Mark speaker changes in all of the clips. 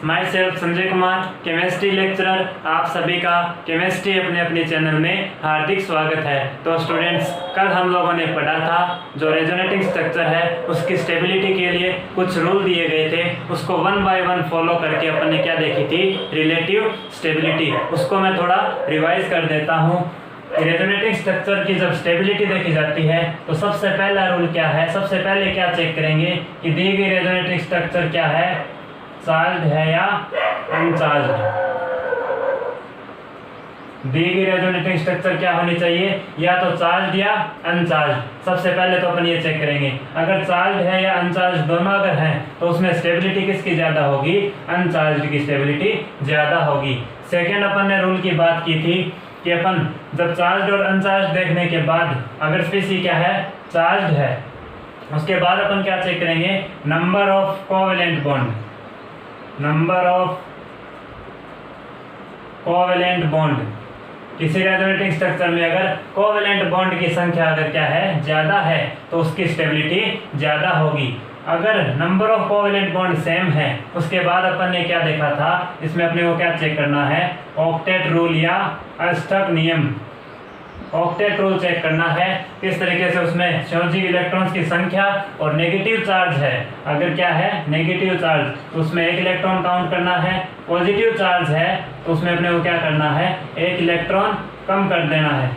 Speaker 1: My self Sanjay Kumar, chemistry lecturer. आप सभी का केमिस्ट्री अपने अपने चैनल में हार्दिक स्वागत है। तो स्टूडेंट्स, कल हम लोगों ने पढ़ा था जो रेजोनेटिंग स्ट्रक्चर है उसकी स्टेबिलिटी के लिए कुछ रूल दिए गए थे, उसको वन बाय वन फॉलो करके अपन ने क्या देखी थी, रिलेटिव स्टेबिलिटी। उसको मैं थोड़ा रिवाइज कर देता हूँ। रेजोनेटिंग स्ट्रक्चर की जब स्टेबिलिटी देखी जाती है तो सबसे पहला रूल क्या है, सबसे पहले क्या चेक करेंगे कि दी गई रेजोनेटिंग स्ट्रक्चर क्या है, चार्ज्ड है या अनचार्ज्ड। दी गई रेजोनेटिंग स्ट्रक्चर क्या होनी चाहिए, या तो चार्ज्ड या अनचार्ज्ड। सबसे पहले तो अपन ये चेक करेंगे, अगर चार्ज्ड है या अनचार्ज्ड दोनों अगर हैं तो उसमें स्टेबिलिटी किसकी ज़्यादा होगी, अनचार्ज्ड की स्टेबिलिटी ज़्यादा होगी। सेकेंड अपन ने रूल की बात की थी कि अपन जब चार्ज्ड और अनचार्ज्ड देखने के बाद अगर स्पीसी क्या है, चार्ज्ड है, उसके बाद अपन क्या चेक करेंगे, number of covalent bond. Number of covalent bond, किसी रेजोनेटिंग स्ट्रक्चर में अगर कोवेलेंट बॉन्ड की संख्या अगर क्या है, ज़्यादा है तो उसकी स्टेबिलिटी ज़्यादा होगी। अगर number of covalent bond same है, उसके बाद अपन ने क्या देखा था, इसमें अपने को क्या चेक करना है, ऑक्टेट रूल या अष्टक नियम। ऑक्टेट रूल चेक करना है किस तरीके से उसमें संयोजी इलेक्ट्रॉन्स की संख्या और नेगेटिव चार्ज है, अगर क्या है नेगेटिव चार्ज तो उसमें एक इलेक्ट्रॉन काउंट करना है, पॉजिटिव चार्ज है तो उसमें अपने को क्या करना है, एक इलेक्ट्रॉन कम कर देना है।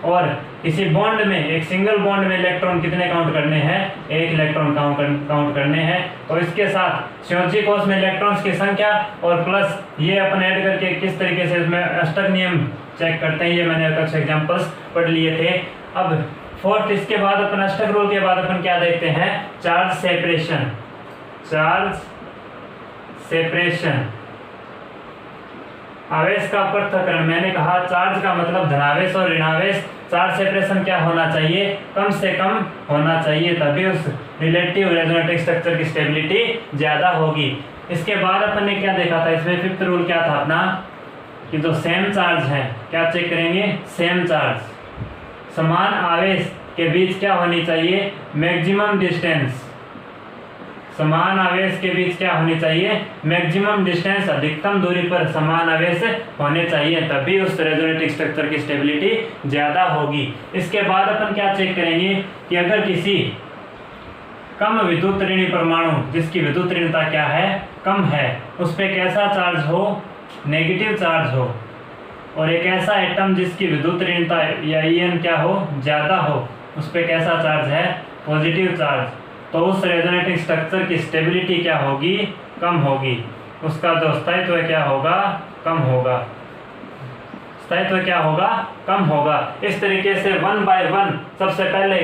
Speaker 1: और किसी बॉन्ड में, एक सिंगल बॉन्ड में इलेक्ट्रॉन कितने काउंट करने हैं, एक इलेक्ट्रॉन काउंट करने हैं। और इसके साथ संयोजी कोश में इलेक्ट्रॉन्स की संख्या और प्लस ये अपन ऐड करके किस तरीके से इसमें अष्टक नियम चेक करते हैं, ये मैंने कुछ एग्जांपल्स पढ़ लिए थे। अब फोर्थ, इसके बाद अपन अष्टक रूल के बाद अपन क्या देखते हैं, चार्ज सेपरेशन। चार्ज सेपरेशन, आवेश का पृथक्करण। मैंने कहा चार्ज का मतलब धनावेश और ऋणावेश, चार्ज सेपरेशन क्या होना चाहिए, कम से कम होना चाहिए, तभी उस रिलेटिव रेजोनेटिंग स्ट्रक्चर की स्टेबिलिटी ज़्यादा होगी। इसके बाद अपन ने क्या देखा था, इसमें फिफ्थ रूल क्या था अपना, कि जो सेम चार्ज है, क्या चेक करेंगे, सेम चार्ज, समान आवेश के बीच क्या होनी चाहिए, मैक्सिमम डिस्टेंस। समान आवेश के बीच क्या होनी चाहिए, मैक्सिमम डिस्टेंस, अधिकतम दूरी पर समान आवेश होने चाहिए, तभी उस रेजोनेटिंग स्ट्रक्चर की स्टेबिलिटी ज़्यादा होगी। इसके बाद अपन क्या चेक करेंगे कि अगर किसी कम विद्युत ऋणी परमाणु जिसकी विद्युत ऋणता क्या है, कम है, उस पर कैसा चार्ज हो, नेगेटिव चार्ज हो, और एक ऐसा एटम जिसकी विद्युत ऋणता या ईएन क्या हो, ज़्यादा हो, उस पर कैसा चार्ज है, पॉजिटिव चार्ज, तो उस रेजोनेटिंग स्ट्रक्चर की स्टेबिलिटी क्या होगी, कम होगी, उसका जो स्थायित्व क्या होगा, कम होगा, स्थायित्व क्या होगा, कम होगा। इस तरीके से वन बाय वन सबसे पहले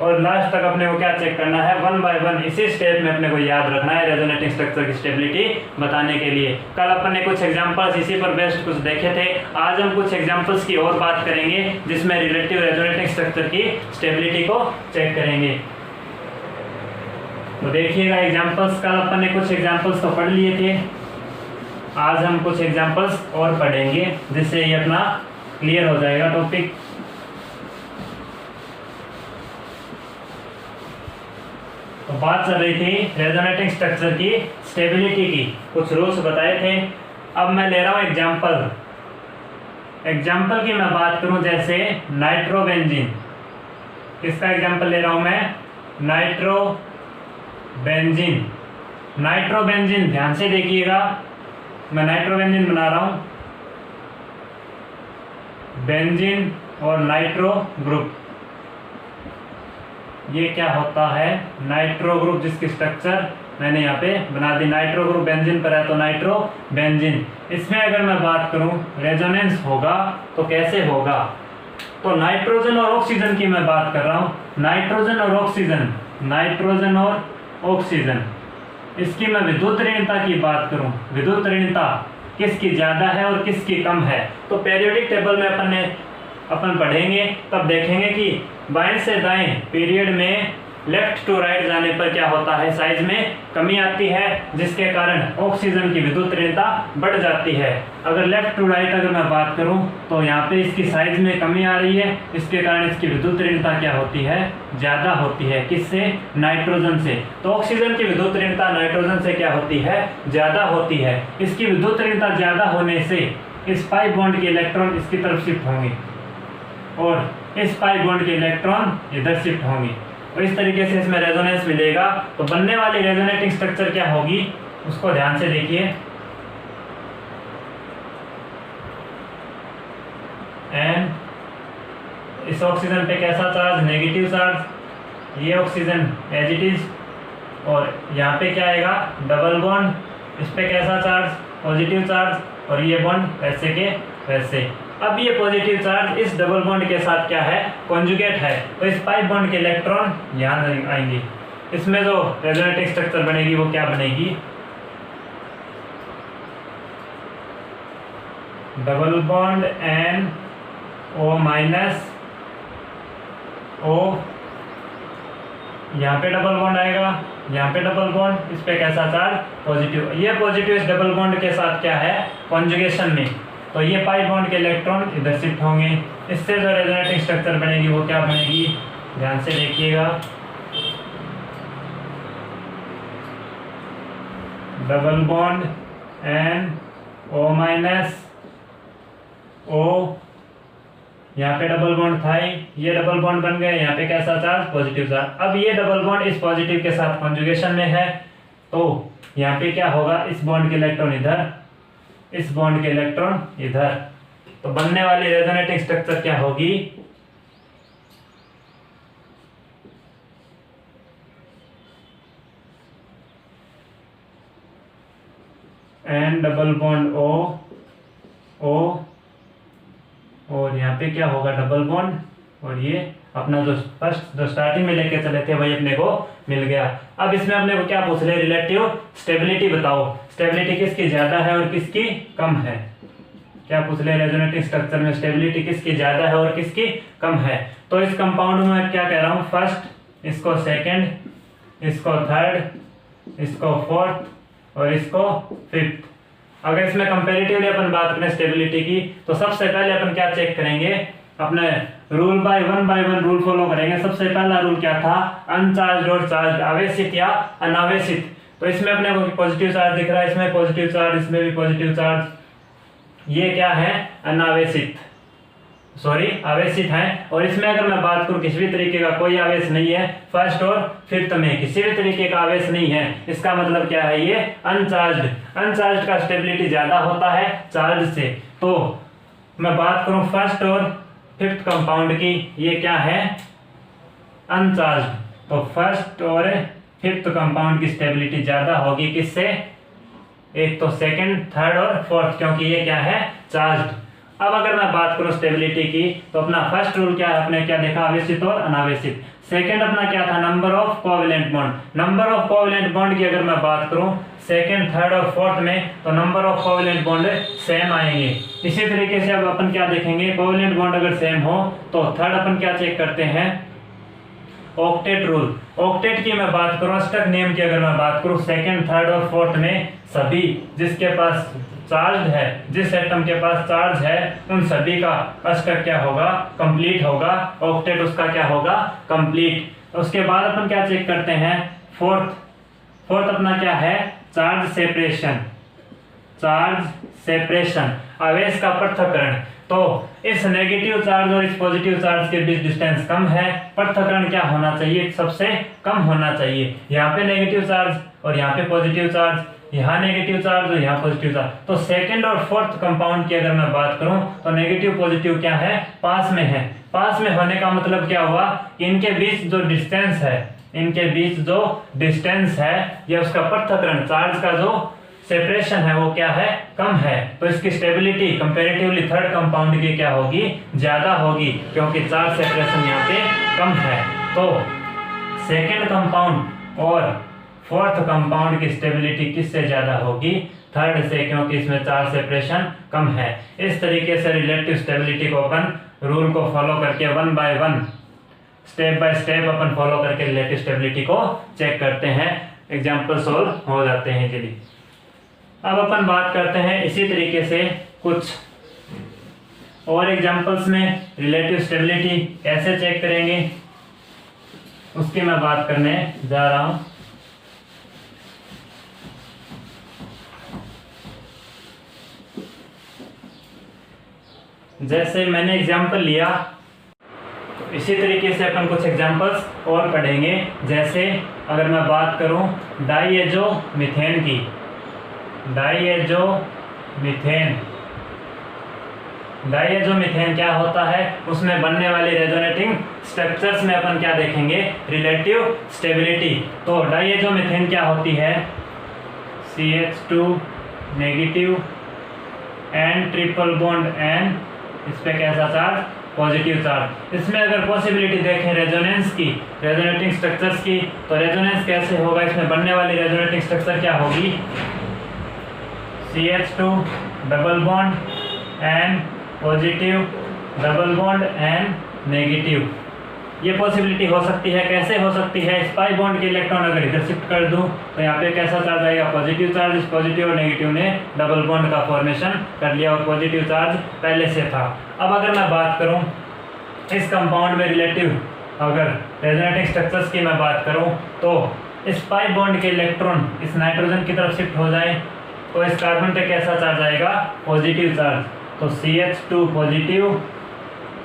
Speaker 1: और लास्ट तक अपने को क्या चेक करना है, वन बाय वन इसी स्टेप में अपने को याद रखना है रेजोनेटिंग स्ट्रक्चर की स्टेबिलिटी बताने के लिए। कल अपन ने कुछ एग्जांपल्स इसी पर बेस्ड कुछ देखे थे, आज हम कुछ एग्जांपल्स की और बात करेंगे जिसमें रिलेटिव रेजोनेटिंग स्ट्रक्चर की स्टेबिलिटी को चेक करेंगे। तो देखिएगा एग्जांपल्स, कल अपन ने कुछ एग्जांपल्स तो पढ़ लिए थे, आज हम कुछ एग्जांपल्स और पढ़ेंगे जिससे ये अपना क्लियर हो जाएगा टॉपिक। तो बात चल रही थी रेजोनेटिंग स्ट्रक्चर की स्टेबिलिटी की, कुछ रूल्स बताए थे। अब मैं ले रहा हूँ एग्जांपल। एग्जांपल की मैं बात करूँ जैसे नाइट्रोबेंजीन, किसका एग्जांपल ले रहा हूँ मैं, नाइट्रोबेंजीन। नाइट्रोबेंजीन ध्यान से देखिएगा, मैं नाइट्रोबेंजीन बना रहा हूँ, बेंजीन और नाइट्रो ग्रुप, ये क्या होता है, नाइट्रो ग्रुप जिसकी स्ट्रक्चर मैंने यहाँ पे बना दी, नाइट्रो ग्रुप बेंजीन पर है तो नाइट्रो बेंजीन। इसमें अगर मैं बात करूँ रेजोनेंस होगा तो कैसे होगा, तो नाइट्रोजन और ऑक्सीजन की मैं बात कर रहा हूँ, नाइट्रोजन और ऑक्सीजन, नाइट्रोजन और ऑक्सीजन, इसकी मैं विद्युत ऋणता की बात करूं, विद्युत ऋणता किसकी ज़्यादा है और किसकी कम है, तो पीरियोडिक टेबल में अपन पढ़ेंगे तब देखेंगे कि बाएं से दाएं पीरियड में लेफ्ट टू राइट जाने पर क्या होता है, साइज में कमी आती है, जिसके कारण ऑक्सीजन की विद्युत ऋणता बढ़ जाती है। अगर लेफ्ट टू राइट अगर मैं बात करूं तो यहाँ पे इसकी साइज में कमी आ रही है, इसके कारण इसकी विद्युत ऋणता क्या होती है, ज़्यादा होती है। किससे? नाइट्रोजन से। तो ऑक्सीजन की विद्युत ऋणता नाइट्रोजन से क्या होती है, ज़्यादा होती है। इसकी विद्युत ऋणता ज़्यादा होने से इस पाई बॉन्ड के इलेक्ट्रॉन इसकी तरफ शिफ्ट होंगे और इस पाई बॉन्ड के इलेक्ट्रॉन इधर शिफ्ट होंगे, और इस तरीके से इसमें रेजोनेंस मिलेगा। तो बनने वाली रेजोनेटिंग स्ट्रक्चर क्या होगी, उसको ध्यान से देखिए। एन, इस ऑक्सीजन पे कैसा चार्ज, नेगेटिव चार्ज, ये ऑक्सीजन एज इट इज, और यहाँ पे क्या आएगा, डबल बॉन्ड, इस पे कैसा चार्ज, पॉजिटिव चार्ज, और ये बॉन्ड वैसे के वैसे। अब ये पॉजिटिव चार्ज इस डबल बॉन्ड के साथ क्या है, कॉन्जुगेट है, तो इस पाई बॉन्ड के इलेक्ट्रॉन यहाँ आएंगे। इसमें जो रेजोनेटिंग स्ट्रक्चर बनेगी वो क्या बनेगी, double bond N O minus O, यहाँ पे डबल बॉन्ड आएगा, यहाँ पे डबल बॉन्ड, इस पे कैसा चार्ज, पॉजिटिव। ये पॉजिटिव इस डबल बॉन्ड के साथ क्या है, कॉन्जुगेशन में, तो ये पाई बॉन्ड के इलेक्ट्रॉन इधर शिफ्ट होंगे। इससे जो रेजोनेटिंग स्ट्रक्चर बनेगी वो क्या बनेगी, ध्यान से देखिएगा, double bond N O minus O, यहाँ पे डबल बॉन्ड था, ये डबल बॉन्ड बन गए, यहाँ पे कैसा चार्ज, पॉजिटिव चार्ज। अब ये डबल बॉन्ड इस पॉजिटिव के साथ कॉन्जुगेशन में है, तो यहाँ पे क्या होगा, इस बॉन्ड के इलेक्ट्रॉन इधर, इस बॉन्ड के इलेक्ट्रॉन इधर, तो बनने वाली रेजोनेटिंग स्ट्रक्चर क्या होगी, एन डबल बॉन्ड ओ ओ, और यहाँ पे क्या होगा, डबल बॉन्ड, और ये अपना जो फर्स्ट जो स्टार्टिंग में लेके चले थे वही अपने को मिल गया। अब इसमें अपने को क्या पूछ रहे, रिलेटिव स्टेबिलिटी बताओ, स्टेबिलिटी किसकी ज्यादा है और किसकी कम है। क्या पूछ रहे, रेजोनेटिंग स्ट्रक्चर में स्टेबिलिटी किसकी ज्यादा है और किसकी कम है। तो इस कंपाउंड में मैं क्या कह रहा हूँ, फर्स्ट, इसको सेकेंड, इसको थर्ड, इसको फोर्थ और इसको फिफ्थ। अगर इसमें कंपैरेटिवली अपन बात करें स्टेबिलिटी की, तो सबसे पहले अपन क्या चेक करेंगे, अपने rule by one rule follow करेंगे। सबसे पहला रूल क्या था, अनचार्ज और चार्ज, आवेशित या अनावेशित। तो इसमें अपने को पॉजिटिव चार्ज दिख रहा है, इसमें पॉजिटिव चार्ज, इसमें भी पॉजिटिव चार्ज, ये क्या है, अनावेशित, सॉरी आवेशित है। और इसमें अगर मैं बात करूं किसी भी तरीके का कोई आवेश नहीं है, फर्स्ट और फिफ्थ में किसी भी तरीके का आवेश नहीं है, इसका मतलब क्या है, ये अनचार्ज्ड। अनचार्ज्ड का स्टेबिलिटी ज्यादा होता है चार्ज से। तो मैं बात करूं फर्स्ट और फिफ्थ कंपाउंड की, ये क्या है, अनचार्ज्ड। तो फर्स्ट और फिफ्थ कंपाउंड की स्टेबिलिटी ज्यादा होगी किससे, एक तो सेकंड, थर्ड और फोर्थ, क्योंकि ये क्या है, चार्ज्ड। अब अगर मैं बात करूं स्टेबिलिटी की, तो अपना फर्स्ट रूल क्या है, अपने क्या देखा, आवेशित और अनावेशित। सेकंड अपना क्या था, number of covalent bond. Number of covalent bond की अगर मैं बात करूं सेकंड, थर्ड और फोर्थ में, तो number of covalent bond same आएंगे। इसी तरीके से अब अपन क्या देखेंगे, कोवैलेंट बॉन्ड अगर सेम हो तो थर्ड अपन क्या चेक करते हैं, ऑक्टेट रूल। ऑक्टेट की मैं बात करूं, अष्टक नियम की अगर मैं बात करूं, सेकंड, थर्ड और फोर्थ में सभी जिसके पास चार्ज है, जिस एटम के पास चार्ज है, उन सभी का अष्टक क्या होगा, कंप्लीट होगा, ऑक्टेट उसका क्या होगा, कंप्लीट। उसके बाद अपन क्या चेक करते हैं, फोर्थ अपना क्या है, चार्ज सेपरेशन। चार्ज सेपरेशन, आवेश का पृथक्करण। तो इस नेगेटिव चार्ज और इस पॉजिटिव चार्ज के बीच डिस्टेंस कम है, पृथक्करण क्या होना चाहिए, सबसे कम होना चाहिए। यहाँ पे नेगेटिव चार्ज और यहाँ पे पॉजिटिव चार्ज, यहाँ नेगेटिव चार्ज और यहाँ पॉजिटिव चार्ज। तो सेकंड और फोर्थ कंपाउंड की अगर मैं बात करूं, तो नेगेटिव पॉजिटिव क्या है, पास में है। पास में होने का मतलब क्या हुआ, इनके बीच जो डिस्टेंस है, इनके बीच जो डिस्टेंस है, ये उसका पृथक्करण, चार्ज का जो सेपरेशन है वो क्या है, कम है। तो इसकी स्टेबिलिटी कंपैरेटिवली थर्ड कंपाउंड की क्या होगी, ज्यादा होगी, क्योंकि चार्ज सेपरेशन यहाँ पे कम है। तो सेकंड कंपाउंड और फोर्थ कंपाउंड की स्टेबिलिटी किससे ज्यादा होगी, थर्ड से, क्योंकि इसमें चार्ज सेपरेशन कम है। इस तरीके से रिलेटिव स्टेबिलिटी को अपन रूल को फॉलो करके one by one step by step upon follow करके रिलेटिव स्टेबिलिटी को चेक करते हैं, एग्जाम्पल सोल्व हो जाते हैं इजीली। अब अपन बात करते हैं इसी तरीके से कुछ और एग्जाम्पल्स में रिलेटिव स्टेबिलिटी कैसे चेक करेंगे, उसकी मैं बात करने जा रहा हूं। जैसे मैंने एग्जाम्पल लिया, तो इसी तरीके से अपन कुछ एग्जाम्पल्स और पढ़ेंगे। जैसे अगर मैं बात करूं डाईएजोमीथेन की, डाईएजोमीथेन क्या होता है, उसमें बनने वाली रेजोनेटिंग स्ट्रक्चर्स में अपन क्या देखेंगे, रिलेटिव स्टेबिलिटी। तो डाईएजोमीथेन क्या होती है, CH2 negative and triple bond N, इस पे कैसा चार्ज, पॉजिटिव चार्ज। इसमें अगर पॉसिबिलिटी देखें रेजोनेंस की, रेजोनेटिंग स्ट्रक्चर्स की, तो रेजोनेंस कैसे होगा, इसमें बनने वाली रेजोनेटिंग स्ट्रक्चर क्या होगी, CH2 double bond N positive, double bond N negative. ये पॉसिबिलिटी हो सकती है, कैसे हो सकती है, स्पाई बॉन्ड के इलेक्ट्रॉन अगर इधर शिफ्ट कर दूं तो यहाँ पे कैसा चार्ज आएगा, पॉजिटिव चार्ज। इस पॉजिटिव और नेगेटिव ने डबल बॉन्ड का फॉर्मेशन कर लिया और पॉजिटिव चार्ज पहले से था। अब अगर मैं बात करूं इस कंपाउंड में रिलेटिव अगर रेजोनेटिंग स्ट्रक्चर्स की मैं बात करूं, तो स्पाई बॉन्ड के इलेक्ट्रॉन इस नाइट्रोजन की तरफ शिफ्ट हो जाए तो इस कार्बन पे कैसा चार्ज आएगा, पॉजिटिव चार्ज। तो CH2 पॉजिटिव,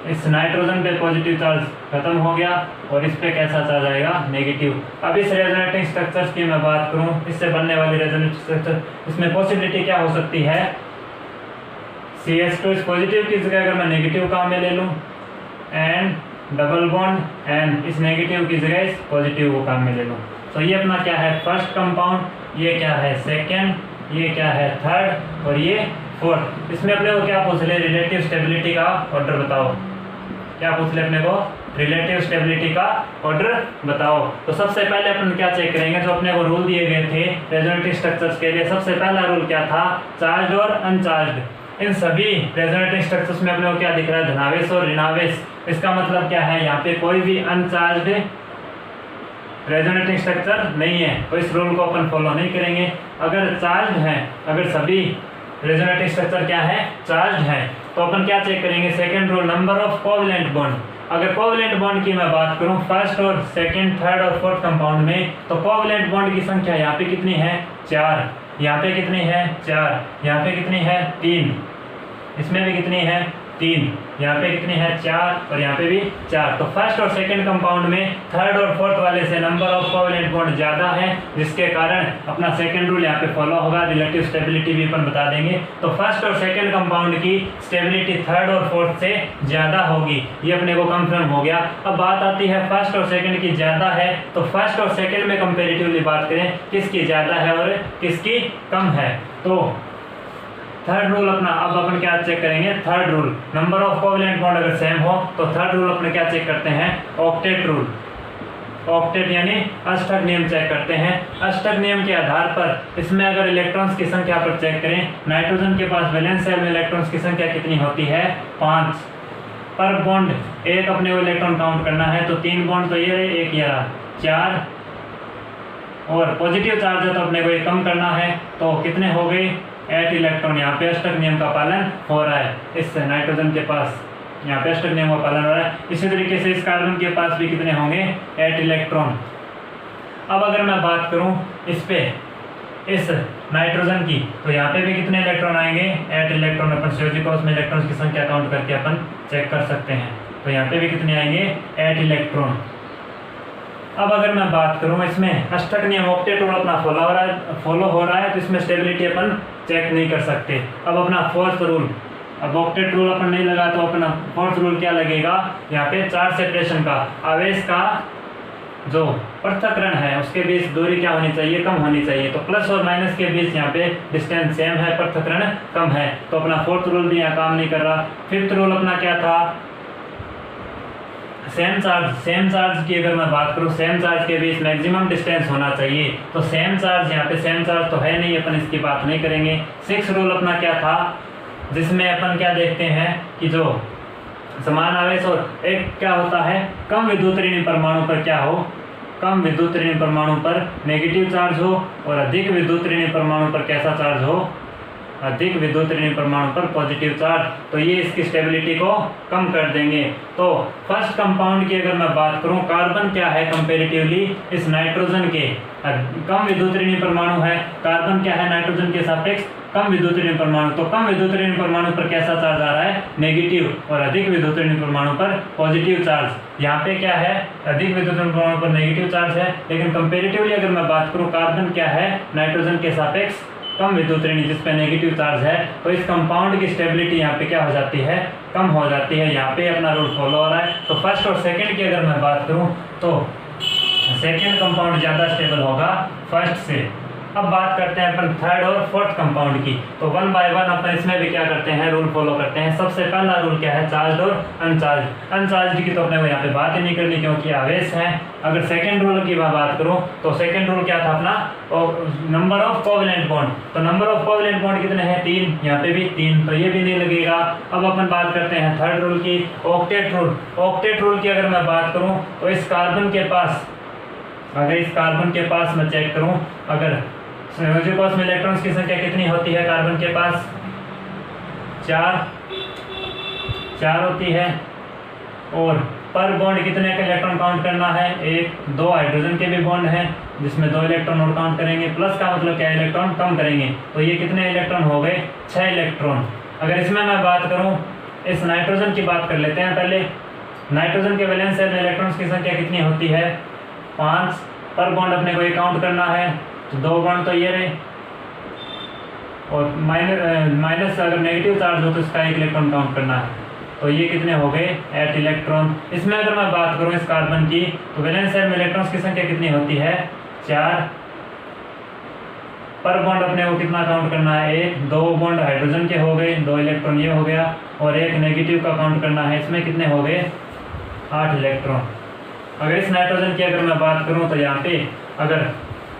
Speaker 1: इस नाइट्रोजन पे पॉजिटिव चार्ज खत्म हो गया और इस पे कैसा चार्ज आएगा, नेगेटिव। अब इस रेजोनेटिंग स्ट्रक्चर्स की मैं बात करूं, इससे बनने वाली रेजोनेटिंग स्ट्रक्चर, इसमें पॉसिबिलिटी क्या हो सकती है, CH2 इस पॉजिटिव की जगह अगर मैं नेगेटिव काम में ले लूं एंड डबल बॉन्ड एंड इस नेगेटिव की जगह इस पॉजिटिव को काम में ले लूं, तो ये अपना क्या है, फर्स्ट कंपाउंड, ये क्या है, सेकेंड, ये क्या है, थर्ड और ये फोर्थ। इसमें अपने को क्या पूछ ले, रिलेटिव स्टेबिलिटी का ऑर्डर बताओ, क्या पूछ ले अपने को, रिलेटिव स्टेबिलिटी का ऑर्डर बताओ। तो सबसे पहले अपन क्या चेक करेंगे, जो अपने को रूल दिए गए थे रेजोनेटिंग स्ट्रक्चर्स के लिए, सबसे पहला रूल क्या था, चार्ज और अनचार्ज। इन सभी रेजोनेटिंग स्ट्रक्चर्स में अपने को क्या दिख रहा है, धनावेश और ऋणावेश। इसका मतलब क्या है, यहाँ पे कोई भी अनचार्ज रेजोनेटिंग स्ट्रक्चर नहीं है, तो इस रूल को अपन फॉलो नहीं करेंगे। अगर चार्ज है, अगर सभी रेजोनेटिंग स्ट्रक्चर क्या है, चार्ज है, तो अपन क्या चेक करेंगे, second rule, number of covalent bond. अगर कोवैलेंट बॉन्ड की मैं बात करूं फर्स्ट और सेकंड, थर्ड और फोर्थ कंपाउंड में, तो कोवैलेंट बॉन्ड की संख्या यहाँ पे कितनी है, 4, यहाँ पे कितनी है, 4, यहाँ पे कितनी है, 3, इसमें भी कितनी है, 3, यहाँ पे कितनी है, 4 और यहाँ पे भी 4। तो फर्स्ट और सेकंड कंपाउंड में थर्ड और फोर्थ वाले से नंबर ऑफ कोवैलेंट बॉन्ड ज़्यादा है, जिसके कारण अपना सेकंड रूल यहाँ पे फॉलो होगा, रिलेटिव स्टेबिलिटी भी अपन बता देंगे। तो फर्स्ट और सेकंड कंपाउंड की स्टेबिलिटी थर्ड और फोर्थ से ज़्यादा होगी, ये अपने को कंफर्म हो गया। अब बात आती है फर्स्ट और सेकंड की ज़्यादा है, तो फर्स्ट और सेकंड में कंपेरेटिवली बात करें किसकी ज़्यादा है और किसकी कम है। तो थर्ड रूल अपना, अब अपन क्या चेक करेंगे, third rule, number of covalent bond अगर सेम हो तो थर्ड रूल अपने क्या चेक करते हैं, ऑक्टेट रूल, ऑक्टेट यानी अष्टक नियम चेक करते हैं। अष्टक नियम के आधार पर इसमें अगर इलेक्ट्रॉन्स की संख्या पर चेक करें, नाइट्रोजन के पास वैलेंस शेल में इलेक्ट्रॉन्स की संख्या कितनी होती है, 5 पर बॉन्ड। एक अपने को इलेक्ट्रॉन काउंट करना है, तो 3 बॉन्ड तो ये रहे, एक ये रहा, 4 और पॉजिटिव चार्ज है तो अपने को ये कम करना है, तो कितने हो गए, 8 इलेक्ट्रॉन। यहाँ पे अष्टक नियम का पालन हो रहा है, इस नाइट्रोजन के पास यहाँ पे अष्टक नियम का पालन हो रहा है। इसी तरीके से इस कार्बन के पास भी कितने होंगे, 8 इलेक्ट्रॉन। अब अगर मैं बात करूँ इस पे, इस नाइट्रोजन की, तो यहाँ पे भी कितने इलेक्ट्रॉन आएंगे, 8 इलेक्ट्रॉन। अपन स्योजिकोस में इलेक्ट्रॉन्स की संख्या काउंट करके अपन चेक कर सकते हैं, तो यहाँ पे भी कितने आएंगे, 8 इलेक्ट्रॉन। अब अगर मैं बात करूं इसमें अष्टक नियम ऑक्टेट रूल अपना फॉलो हो रहा है, तो इसमें स्टेबिलिटी अपन चेक नहीं कर सकते। अब अपना फोर्थ रूल, अब ऑक्टेट रूल अपन नहीं लगा तो अपना फोर्थ रूल क्या लगेगा, यहाँ पे चार्ज सेपरेशन का, आवेश का जो पृथक्करण है उसके बीच दूरी क्या होनी चाहिए, कम होनी चाहिए। तो प्लस और माइनस के बीच यहाँ पे डिस्टेंस सेम है, पृथक्करण कम है, तो अपना फोर्थ रूल भी यहाँ काम नहीं कर रहा। फिफ्थ रूल अपना क्या था, सेम चार्ज की अगर मैं बात करूँ, सेम चार्ज के बीच मैक्सिमम डिस्टेंस होना चाहिए, तो सेम चार्ज, यहाँ पे सेम चार्ज तो है नहीं, अपन इसकी बात नहीं करेंगे। सिक्स रूल अपना क्या था, जिसमें अपन क्या देखते हैं कि जो समान आवेश और एक क्या होता है, कम विद्युत ऋण परमाणु पर क्या हो, कम विद्युत ऋण परमाणु पर नेगेटिव चार्ज हो और अधिक विद्युत ऋण परमाणु पर कैसा चार्ज हो, अधिक विद्युत ऋण परमाणु पर पॉजिटिव चार्ज। तो ये इसकी स्टेबिलिटी को कम कर देंगे। तो फर्स्ट कंपाउंड की अगर मैं बात करूं, कार्बन क्या है कंपैरेटिवली इस नाइट्रोजन के, कम विद्युत ऋण परमाणु है, कार्बन क्या है नाइट्रोजन के सापेक्ष कम विद्युत ऋण परमाणु। तो कम विद्युत ऋण परमाणु पर कैसा चार्ज आ रहा है, नेगेटिव, और अधिक विद्युत ऋण परमाणु पर पॉजिटिव चार्ज। यहाँ पे क्या है, अधिक विद्युत ऋण परमाणु पर नेगेटिव चार्ज है, लेकिन कंपैरेटिवली अगर मैं बात करूँ कार्बन क्या है नाइट्रोजन के सापेक्ष कम विद्युत ऋण जिस पे नेगेटिव चार्ज है, तो इस कंपाउंड की स्टेबिलिटी यहाँ पे क्या हो जाती है, कम हो जाती है। यहाँ पे अपना रूल फॉलो हो रहा है। तो फर्स्ट और सेकंड की अगर मैं बात करूँ तो सेकंड कंपाउंड ज़्यादा स्टेबल होगा फर्स्ट से। अब बात करते हैं अपन थर्ड और फोर्थ कंपाउंड की। तो वन बाय वन अपन इसमें भी क्या करते हैं, रूल फॉलो करते हैं। सबसे पहला रूल क्या है, चार्ज और अनचार्ज। अनचार्ज की तो अपने को यहाँ पे बात ही नहीं करनी क्योंकि आवेश है। अगर सेकंड रूल की मैं बात करूँ तो सेकंड रूल क्या था अपना, नंबर ऑफ कोवेलेंट बॉन्ड। तो नंबर ऑफ कोवेलेंट बॉन्ड कितने हैं, 3, यहाँ पे भी 3, तो ये भी नहीं लगेगा। अब अपन बात करते हैं थर्ड रूल की, ऑक्टेट रूल। ऑक्टेट रूल की अगर मैं बात करूँ तो इस कार्बन के पास, अगर इस कार्बन के पास मैं चेक करूँ, अगर संयोजकों में इलेक्ट्रॉन्स की संख्या कितनी होती है कार्बन के पास, 4 होती है। और पर बॉन्ड कितने का इलेक्ट्रॉन काउंट करना है, 1, 2 हाइड्रोजन के भी बॉन्ड हैं जिसमें 2 इलेक्ट्रॉन और काउंट करेंगे, प्लस का मतलब क्या, इलेक्ट्रॉन कम करेंगे। तो ये कितने इलेक्ट्रॉन हो गए, 6 इलेक्ट्रॉन। अगर इसमें मैं बात करूँ, इस नाइट्रोजन की बात कर लेते हैं पहले। नाइट्रोजन के वैलेंस शेल में इलेक्ट्रॉन्स की संख्या कितनी होती है, 5। पर बॉन्ड अपने को ये काउंट करना है, तो 2 बॉन्ड तो ये रहे, और माइनस अगर नेगेटिव चार्ज हो तो इसका 1 इलेक्ट्रॉन काउंट करना है, तो ये कितने हो गए, 8 इलेक्ट्रॉन। इसमें अगर मैं बात करूँ इस कार्बन की, तो वैलेंस शेल में इलेक्ट्रॉन्स की संख्या कितनी होती है, 4। पर बॉन्ड अपने को कितना काउंट करना है, 1। 2 बॉन्ड हाइड्रोजन के हो गए, 2 इलेक्ट्रॉन ये हो गया, और 1 नेगेटिव का काउंट करना है, इसमें कितने हो गए, 8 इलेक्ट्रॉन। अगर इस नाइट्रोजन की अगर मैं बात करूँ तो यहाँ पे अगर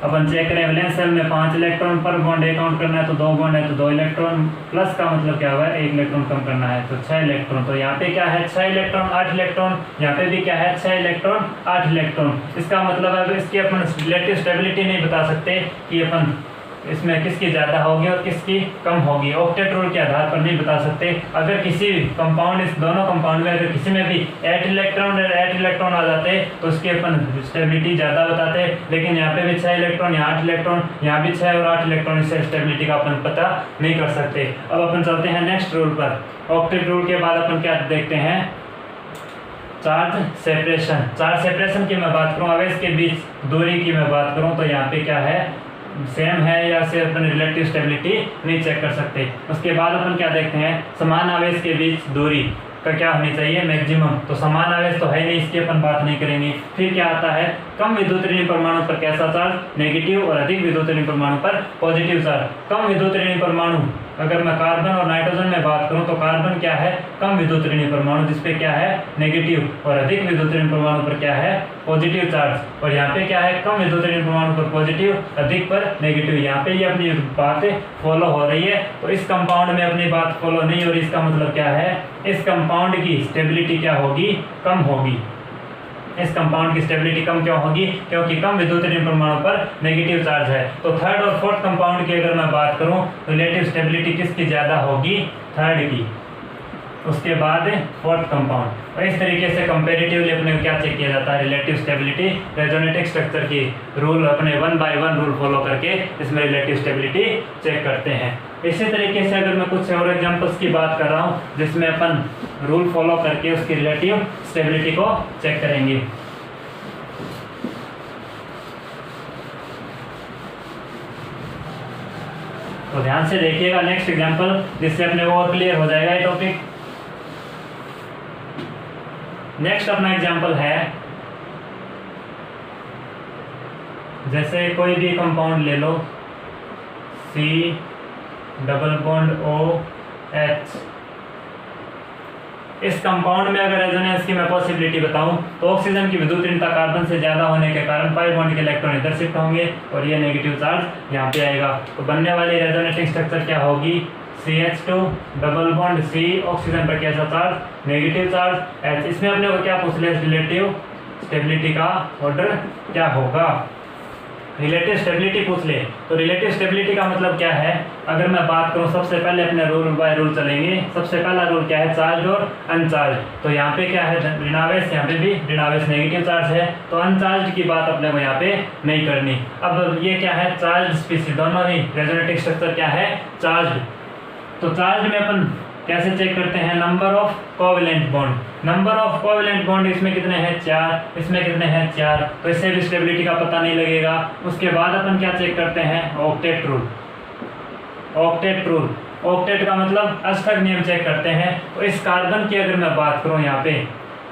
Speaker 1: अपन चेक करें, वैलेंस शेल में 5 इलेक्ट्रॉन, पर बॉन्ड 1 काउंट करना है, तो 2 बॉन्ड है तो 2 इलेक्ट्रॉन, प्लस का मतलब क्या हुआ है, 1 इलेक्ट्रॉन कम करना है, तो 6 इलेक्ट्रॉन। तो यहाँ पे क्या है, 6 इलेक्ट्रॉन 8 इलेक्ट्रॉन, यहाँ पे भी क्या है, 6 इलेक्ट्रॉन 8 इलेक्ट्रॉन। इसका मतलब है इसकी अपन रिलेटिव स्टेबिलिटी नहीं बता सकते कि अपन इसमें किसकी ज़्यादा होगी और किसकी कम होगी, ऑक्टेट रूल के आधार पर नहीं बता सकते। अगर किसी कंपाउंड, इस दोनों कंपाउंड में अगर किसी में भी 8 इलेक्ट्रॉन आ जाते तो उसकी अपन स्टेबिलिटी ज़्यादा बताते, लेकिन यहाँ पे भी 6 इलेक्ट्रॉन, यहाँ 8 इलेक्ट्रॉन, यहाँ भी 6 और 8 इलेक्ट्रॉन, इससे स्टेबिलिटी का अपन पता नहीं कर सकते। अब अपन चलते हैं नेक्स्ट रूल पर। ऑक्टेट रूल के बाद अपन क्या देखते हैं, चार्ज सेपरेशन। चार्ज सेपरेशन की मैं बात करूँ, आवेश के बीच दूरी की मैं बात करूँ, तो यहाँ पे क्या है, सेम है या से अपन रिलेटिव स्टेबिलिटी नहीं चेक कर सकते। उसके बाद अपन क्या देखते हैं, समान आवेश के बीच दूरी का क्या होनी चाहिए, मैक्सिमम। तो समान आवेश तो है नहीं, इसकी अपन बात नहीं करेंगे। फिर क्या आता है, कम विद्युत ऋण परमाणु पर कैसा चार्ज, नेगेटिव, और अधिक विद्युत ऋण परमाणु पर पॉजिटिव चार्ज। कम विद्युत ऋण परमाणु अगर मैं कार्बन और नाइट्रोजन में बात करूं तो कार्बन क्या है, कम विद्युत ऋण परमाणु जिसपे क्या है, नेगेटिव, और अधिक विद्युत ऋण परमाणु पर क्या है, पॉजिटिव चार्ज। और यहाँ पे क्या है, कम विद्युत ऋण परमाणु पर पॉजिटिव, अधिक पर नेगेटिव। यहाँ पे ये अपनी बात फॉलो हो रही है। तो इस कंपाउंड में अपनी बात फॉलो नहीं हो रही, इसका मतलब क्या है, इस कंपाउंड की स्टेबिलिटी क्या होगी, कम होगी। इस कंपाउंड की स्टेबिलिटी कम क्यों होगी, क्योंकि कम विद्युत ऋण परमाणु पर नेगेटिव चार्ज है। तो थर्ड और फोर्थ कंपाउंड की अगर मैं बात करूं तो रिलेटिव स्टेबिलिटी किसकी ज़्यादा होगी, थर्ड की। उसके बाद फोर्थ कंपाउंड। और इस तरीके से कंपेरेटिवली अपने क्या चेक किया जाता है, रिलेटिव स्टेबिलिटी रेजोनेटिक स्ट्रक्चर की रूल अपने 1 बाय 1 रूल फॉलो करके इसमें रिलेटिव स्टेबिलिटी चेक करते हैं। इसी तरीके से अगर मैं कुछ और एग्जांपल्स की बात कर रहा हूँ जिसमें अपन रूल फॉलो करके उसकी रिलेटिव स्टेबिलिटी को चेक करेंगे। तो ध्यान से देखिएगा नेक्स्ट एग्जांपल, जिससे अपने को और क्लियर हो जाएगा ये टॉपिक। नेक्स्ट अपना एग्जांपल है, जैसे कोई भी कंपाउंड ले लो, C डबल बॉन्ड OH। इस कंपाउंड में अगर रेजोनेंस की मैं पॉसिबिलिटी बताऊं तो ऑक्सीजन की विद्युत ऋणता कार्बन से ज़्यादा होने के कारण पाई बॉन्ड के इलेक्ट्रॉन इधर शिफ्ट होंगे और ये नेगेटिव चार्ज यहाँ पे आएगा। तो बनने वाली रेजोनेटिंग स्ट्रक्चर क्या होगी, CH2 double bond C, oxygen पर कैसा चार्ज, नेगेटिव चार्ज H। इसमें अपने को क्या पूछ लिया, रिलेटिव स्टेबिलिटी का ऑर्डर क्या होगा, रिलेटिव स्टेबिलिटी पूछ ले। तो रिलेटिव स्टेबिलिटी का मतलब क्या है, अगर मैं बात करूं सबसे पहले अपने रूल बाय रूल चलेंगे। सबसे पहला रूल क्या है, चार्ज और अनचार्ज। तो यहाँ पे क्या है, ऋणावेश, यहाँ पे भी ऋणावेश नेगेटिव चार्ज है, तो अनचार्ज की बात अपने को यहाँ पे नहीं करनी। अब ये क्या है, चार्ज स्पीशीज, दोनों ही रेजोनेटिव स्ट्रक्चर क्या है, चार्ज। तो चार्ज में अपन कैसे चेक करते हैं, number of covalent bond. Number of covalent bond इसमें कितने हैं, 4, इसमें कितने हैं, 4, तो इससे भी स्टेबिलिटी का पता नहीं लगेगा। उसके बाद अपन क्या चेक करते हैं, octet rule. Octet rule, octet का मतलब अष्टक नियम चेक करते हैं। तो इस कार्बन की अगर मैं बात करूं यहाँ पे,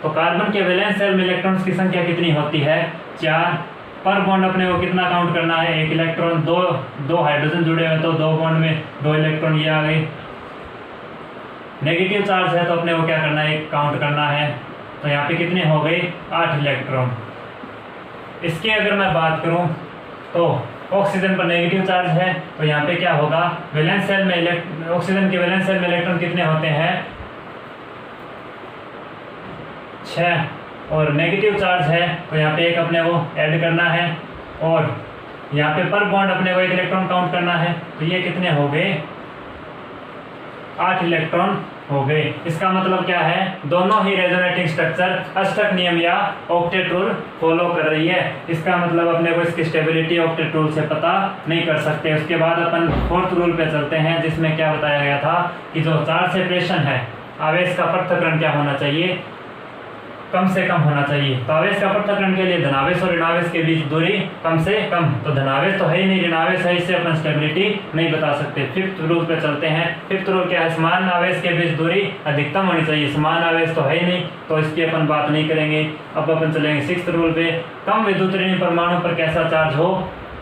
Speaker 1: तो कार्बन के वैलेंस शेल में इलेक्ट्रॉन्स की संख्या कितनी होती है, 4। पर बॉन्ड अपने को कितना काउंट करना है, 1 इलेक्ट्रॉन। दो हाइड्रोजन जुड़े हुए तो 2 बॉन्ड में 2 इलेक्ट्रॉन ये आ गए। नेगेटिव चार्ज है तो अपने को क्या करना है, काउंट करना है। तो यहाँ पे कितने हो गए, 8 इलेक्ट्रॉन। इसकी अगर मैं बात करूँ तो ऑक्सीजन पर नेगेटिव चार्ज है, तो यहाँ पे क्या होगा, वैलेंस शेल में ऑक्सीजन के वैलेंस शेल में इलेक्ट्रॉन कितने होते हैं, 6। और नेगेटिव चार्ज है तो यहाँ पे एक अपने को ऐड करना है, और यहाँ पे पर बॉन्ड अपने को 1 इलेक्ट्रॉन काउंट करना है। तो ये कितने हो गए, 8 इलेक्ट्रॉन हो गए। इसका मतलब क्या है, दोनों ही रेजोनेटिंग स्ट्रक्चर अष्टक नियम या ऑक्टेट रूल फॉलो कर रही है। इसका मतलब अपने को इसकी स्टेबिलिटी ऑक्टेट रूल से पता नहीं कर सकते। उसके बाद अपन 4th रूल पे चलते हैं, जिसमें क्या बताया गया था कि जो चार्ज सेपरेशन है, आवेश का पृथक्करण क्या होना चाहिए, कम से कम होना चाहिए। तो आवेश का पृथक्करण के लिए धनावेश और ऋणावेश के बीच दूरी कम से कम, तो धनावेश तो है ही नहीं, ऋणावेश है, इससे अपन स्टेबिलिटी नहीं बता सकते। 5th रूल पे चलते हैं। 5th रूल क्या है, समान आवेश के बीच दूरी अधिकतम होनी चाहिए। समान आवेश तो है ही नहीं, तो इसकी अपन बात नहीं करेंगे। अब अपन चलेंगे 6th रूल पे। कम विद्युत ऋण परमाणु पर कैसा चार्ज हो,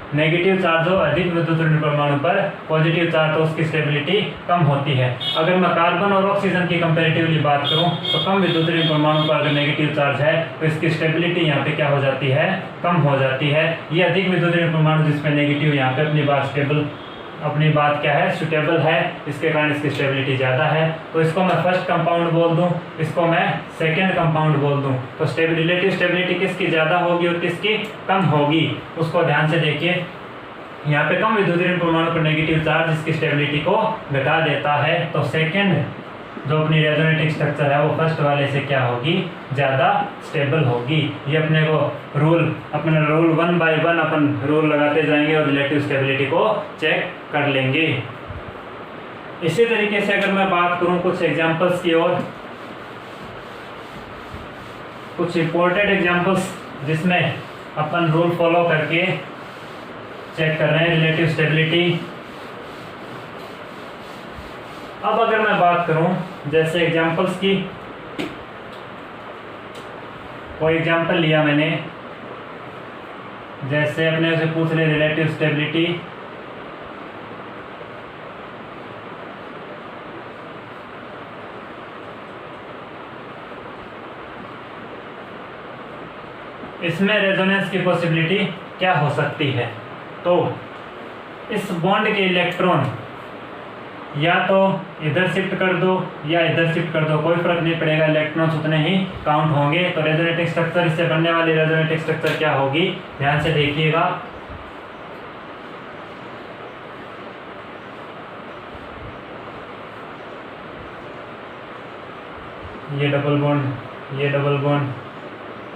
Speaker 1: नेगेटिव चार्ज हो, अधिक विद्युत ऋण परमाणु पर पॉजिटिव चार्ज, तो उसकी स्टेबिलिटी कम होती है। अगर मैं कार्बन और ऑक्सीजन की कंपैरेटिवली बात करूं तो कम विद्युत ऋण परमाणु पर अगर नेगेटिव चार्ज है तो इसकी स्टेबिलिटी यहाँ पे क्या हो जाती है, कम हो जाती है। ये अधिक विद्युत ऋण परमाणु जिसमें नेगेटिव, यहाँ पे अपनी बात स्टेबल, अपनी बात क्या है, सुटेबल है, इसके कारण इसकी स्टेबिलिटी ज़्यादा है। तो इसको मैं फर्स्ट कंपाउंड बोल दूं, इसको मैं सेकंड कंपाउंड बोल दूं। तो रिलेटिव स्टेबिलिटी किसकी ज़्यादा होगी और किसकी कम होगी, उसको ध्यान से देखिए। यहाँ पे कम विद्युत ऋण परमाणु पर नेगेटिव चार्ज इसकी स्टेबिलिटी को घटा देता है, तो सेकेंड जो अपनी रेजोनेटिंग स्ट्रक्चर है वो फर्स्ट वाले से क्या होगी, ज़्यादा स्टेबल होगी। ये अपने को अपने रूल 1 by 1 अपन रूल लगाते जाएंगे और रिलेटिव स्टेबिलिटी को चेक कर लेंगे। इसी तरीके से अगर मैं बात करूं कुछ एग्जांपल्स की और कुछ इंपॉर्टेंट एग्जांपल्स जिसमें अपन रूल फॉलो करके चेक कर रहे हैं रिलेटिव स्टेबिलिटी। अब अगर मैं बात करूं जैसे एग्जांपल्स की, कोई एग्जांपल लिया मैंने, जैसे अपने उसे पूछ रहे रिलेटिव स्टेबिलिटी, इसमें रेजोनेंस की पॉसिबिलिटी क्या हो सकती है। तो इस बॉन्ड के इलेक्ट्रॉन या तो इधर शिफ्ट कर दो या इधर शिफ्ट कर दो, कोई फर्क नहीं पड़ेगा, इलेक्ट्रॉन्स उतने ही काउंट होंगे। तो रेजोनेटिंग स्ट्रक्चर, इससे बनने वाली रेजोनेटिंग स्ट्रक्चर क्या होगी, ध्यान से देखिएगा। ये डबल बॉन्ड,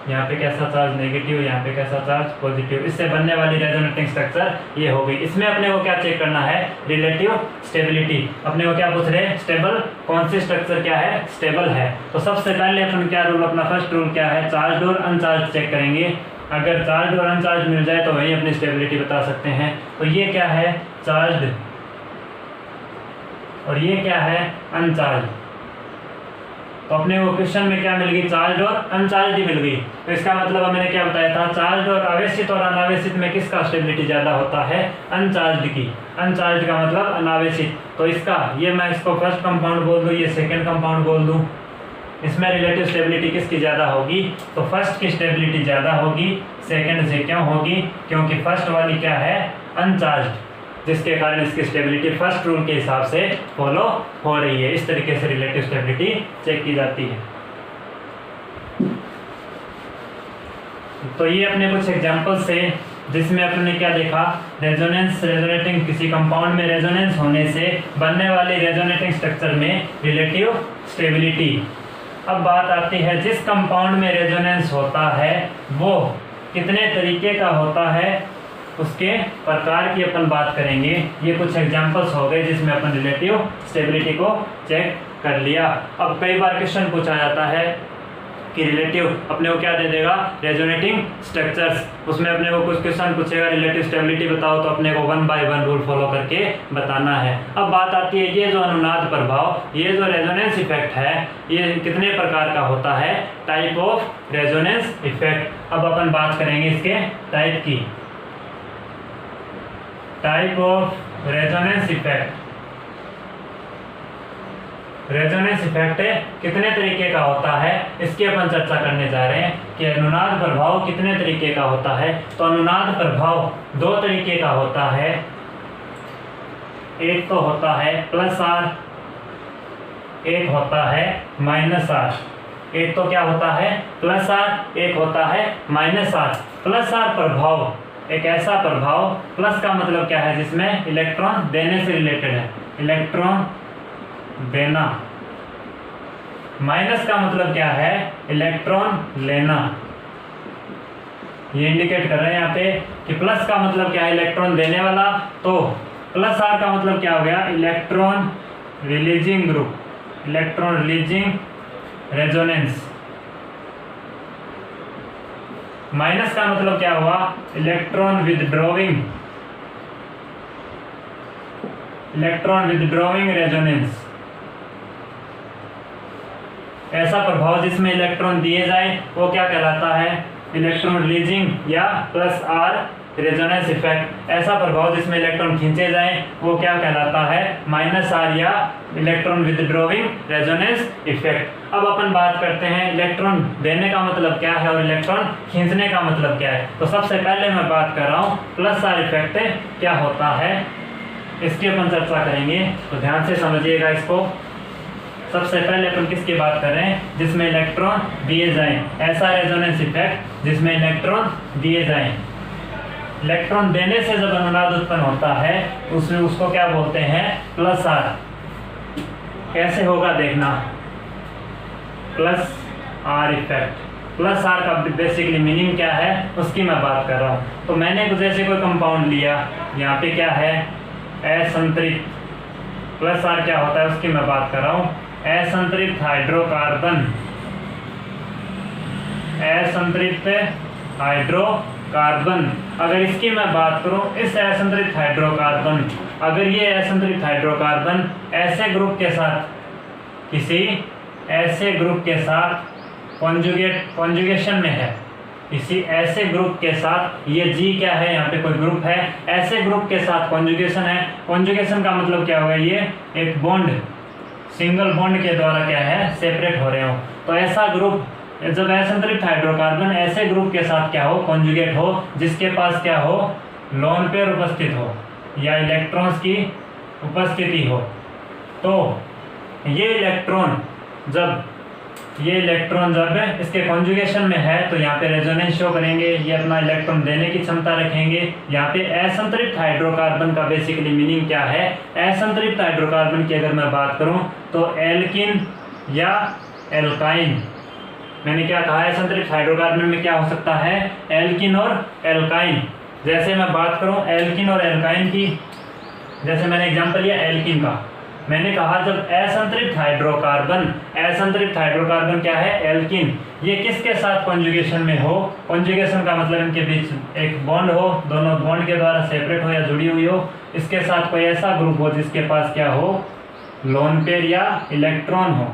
Speaker 1: यहाँ पे कैसा चार्ज नेगेटिव, यहाँ पे कैसा चार्ज पॉजिटिव, इससे बनने वाली रेजोनेटिंग स्ट्रक्चर ये होगी। इसमें अपने को क्या चेक करना है, रिलेटिव स्टेबिलिटी। अपने को क्या पूछ रहे हैं, स्टेबल, कौन सी स्ट्रक्चर क्या है, स्टेबल है। तो सबसे पहले अपन क्या रूल, अपना फर्स्ट रूल क्या है, चार्ज और अनचार्ज चेक करेंगे। अगर चार्ज और अनचार्ज मिल जाए तो वही अपनी स्टेबिलिटी बता सकते हैं। तो ये क्या है, चार्ज, और ये क्या है, अनचार्ज। तो अपने वो क्वेश्चन में क्या मिल गई, चार्ज और अनचार्ज मिल गई। तो इसका मतलब मैंने क्या बताया था, चार्ज और आवेशित और अनावेशित में किसका स्टेबिलिटी ज़्यादा होता है, अनचार्ज की। अनचार्ज का मतलब अनावेशित। तो इसका ये मैं इसको फर्स्ट कंपाउंड बोल दूँ, ये सेकंड कंपाउंड बोल दूँ। इसमें रिलेटिव स्टेबिलिटी किसकी ज़्यादा होगी, तो फर्स्ट की स्टेबिलिटी ज़्यादा होगी सेकंड से। क्यों होगी, क्योंकि फर्स्ट वाली क्या है, अनचार्ज, जिसके कारण इसकी स्टेबिलिटी फर्स्ट रूल के हिसाब से फॉलो हो रही है। इस तरीके से रिलेटिव स्टेबिलिटी चेक की जाती है। तो ये अपने कुछ एग्जांपल से जिसमें अपने क्या देखा, रेजोनेंस, रेजोनेटिंग किसी कंपाउंड में रेजोनेंस होने से बनने वाली रेजोनेटिंग स्ट्रक्चर में रिलेटिव स्टेबिलिटी। अब बात आती है जिस कंपाउंड में रेजोनेंस होता है वो कितने तरीके का होता है, उसके प्रकार की अपन बात करेंगे। ये कुछ एग्जांपल्स हो गए जिसमें अपन रिलेटिव स्टेबिलिटी को चेक कर लिया। अब कई बार क्वेश्चन पूछा जाता है कि रिलेटिव अपने को क्या दे देगा, रेजोनेटिंग स्ट्रक्चर्स, उसमें अपने को कुछ क्वेश्चन पूछेगा रिलेटिव स्टेबिलिटी बताओ, तो अपने को 1 बाय 1 रूल फॉलो करके बताना है। अब बात आती है ये जो अनुनाद प्रभाव, ये जो रेजोनेंस इफेक्ट है, ये कितने प्रकार का होता है, टाइप ऑफ रेजोनेंस इफेक्ट। अब अपन बात करेंगे इसके टाइप की। Type of resonance effect, resonance effect कितने तरीके का होता है, इसकी अपन चर्चा करने जा रहे हैं कि अनुनाद प्रभाव कितने तरीके का होता है। तो अनुनाद प्रभाव 2 तरीके का होता है। एक तो होता है +R, एक होता है -R। एक तो क्या होता है +R, एक होता है -R। +R प्रभाव एक ऐसा प्रभाव, प्लस का मतलब क्या है, जिसमें इलेक्ट्रॉन देने से रिलेटेड है, इलेक्ट्रॉन देना। माइनस का मतलब क्या है, इलेक्ट्रॉन लेना। ये इंडिकेट कर रहे हैं यहाँ पे कि प्लस का मतलब क्या है, इलेक्ट्रॉन देने वाला। तो +R का मतलब क्या हो गया, electron releasing group, electron releasing resonance. Minus का मतलब क्या हुआ, electron withdrawing, electron withdrawing resonance. ऐसा प्रभाव जिसमें इलेक्ट्रॉन दिए जाए वो क्या कहलाता है, इलेक्ट्रॉन रिलीजिंग या +R रेजोनेंस इफेक्ट। ऐसा प्रभाव जिसमें इलेक्ट्रॉन खींचे जाएं वो क्या कहलाता है, -R या इलेक्ट्रॉन विदड्रॉइंग रेजोनेंस इफेक्ट। अब अपन बात करते हैं इलेक्ट्रॉन देने का मतलब क्या है और इलेक्ट्रॉन खींचने का मतलब क्या है। तो सबसे पहले मैं बात कर रहा हूँ +R इफेक्ट क्या होता है, इसकी अपन चर्चा करेंगे। तो ध्यान से समझिएगा इसको। सबसे पहले अपन किसकी बात कर रहे हैं, जिसमें इलेक्ट्रॉन दिए जाएं, ऐसा रेजोनेंस इफेक्ट जिसमें इलेक्ट्रॉन दिए जाएं। इलेक्ट्रॉन देने से जब अनुनाद उत्पन्न होता है उसमें उसको क्या बोलते हैं, +R। कैसे होगा देखना, +R इफेक्ट। +R का बेसिकली मीनिंग क्या है उसकी मैं बात कर रहा हूँ। तो मैंने कुछ ऐसे कोई कंपाउंड लिया, यहाँ पे क्या है, असंतृप्त। +R क्या होता है उसकी मैं बात कर रहा हूँ, असंतृप्त हाइड्रोकार्बन, असंतृप्त हाइड्रोकार्बन। अगर इसकी मैं बात करूं, इस असंतृप्त हाइड्रोकार्बन, अगर ये असंतृप्त हाइड्रोकार्बन ऐसे ग्रुप के साथ, किसी ऐसे ग्रुप के साथ कॉन्जुगेशन में है, किसी ऐसे ग्रुप के साथ, ये G क्या है, यहाँ पे कोई ग्रुप है, ऐसे ग्रुप के साथ कॉन्जुगेशन है। कॉन्जुगेशन का मतलब क्या होगा, ये एक बॉन्ड, सिंगल बॉन्ड के द्वारा क्या है, सेपरेट हो रहे हो। तो ऐसा ग्रुप, जब असंतृप्त हाइड्रोकार्बन ऐसे ग्रुप के साथ क्या हो, कॉन्जुगेट हो, जिसके पास क्या हो, लोन पेयर उपस्थित हो या इलेक्ट्रॉन्स की उपस्थिति हो। तो ये इलेक्ट्रॉन जब इसके कॉन्जुगेशन में है तो यहाँ पे रेजोनेंस शो करेंगे, ये अपना इलेक्ट्रॉन देने की क्षमता रखेंगे। यहाँ पे असंतृप्त हाइड्रोकार्बन का बेसिकली मीनिंग क्या है, असंतृप्त हाइड्रोकार्बन की अगर मैं बात करूँ तो एल्किन या एल्काइन। मैंने क्या कहा, असंतृप्त हाइड्रोकार्बन में क्या हो सकता है, एल्किन और एल्काइन। जैसे मैं बात करूँ एल्किन और एल्काइन की, जैसे मैंने एग्जांपल लिया एल्किन का, मैंने कहा जब असंतृप्त हाइड्रोकार्बन क्या है, एल्किन, ये किसके साथ कॉन्जुगेशन में हो, कॉन्जुगेशन का मतलब इनके बीच एक बॉन्ड हो, दोनों बॉन्ड के द्वारा सेपरेट हो या जुड़ी हुई हो, इसके साथ कोई ऐसा ग्रुप हो जिसके पास क्या हो, लोन पेयर या इलेक्ट्रॉन हो।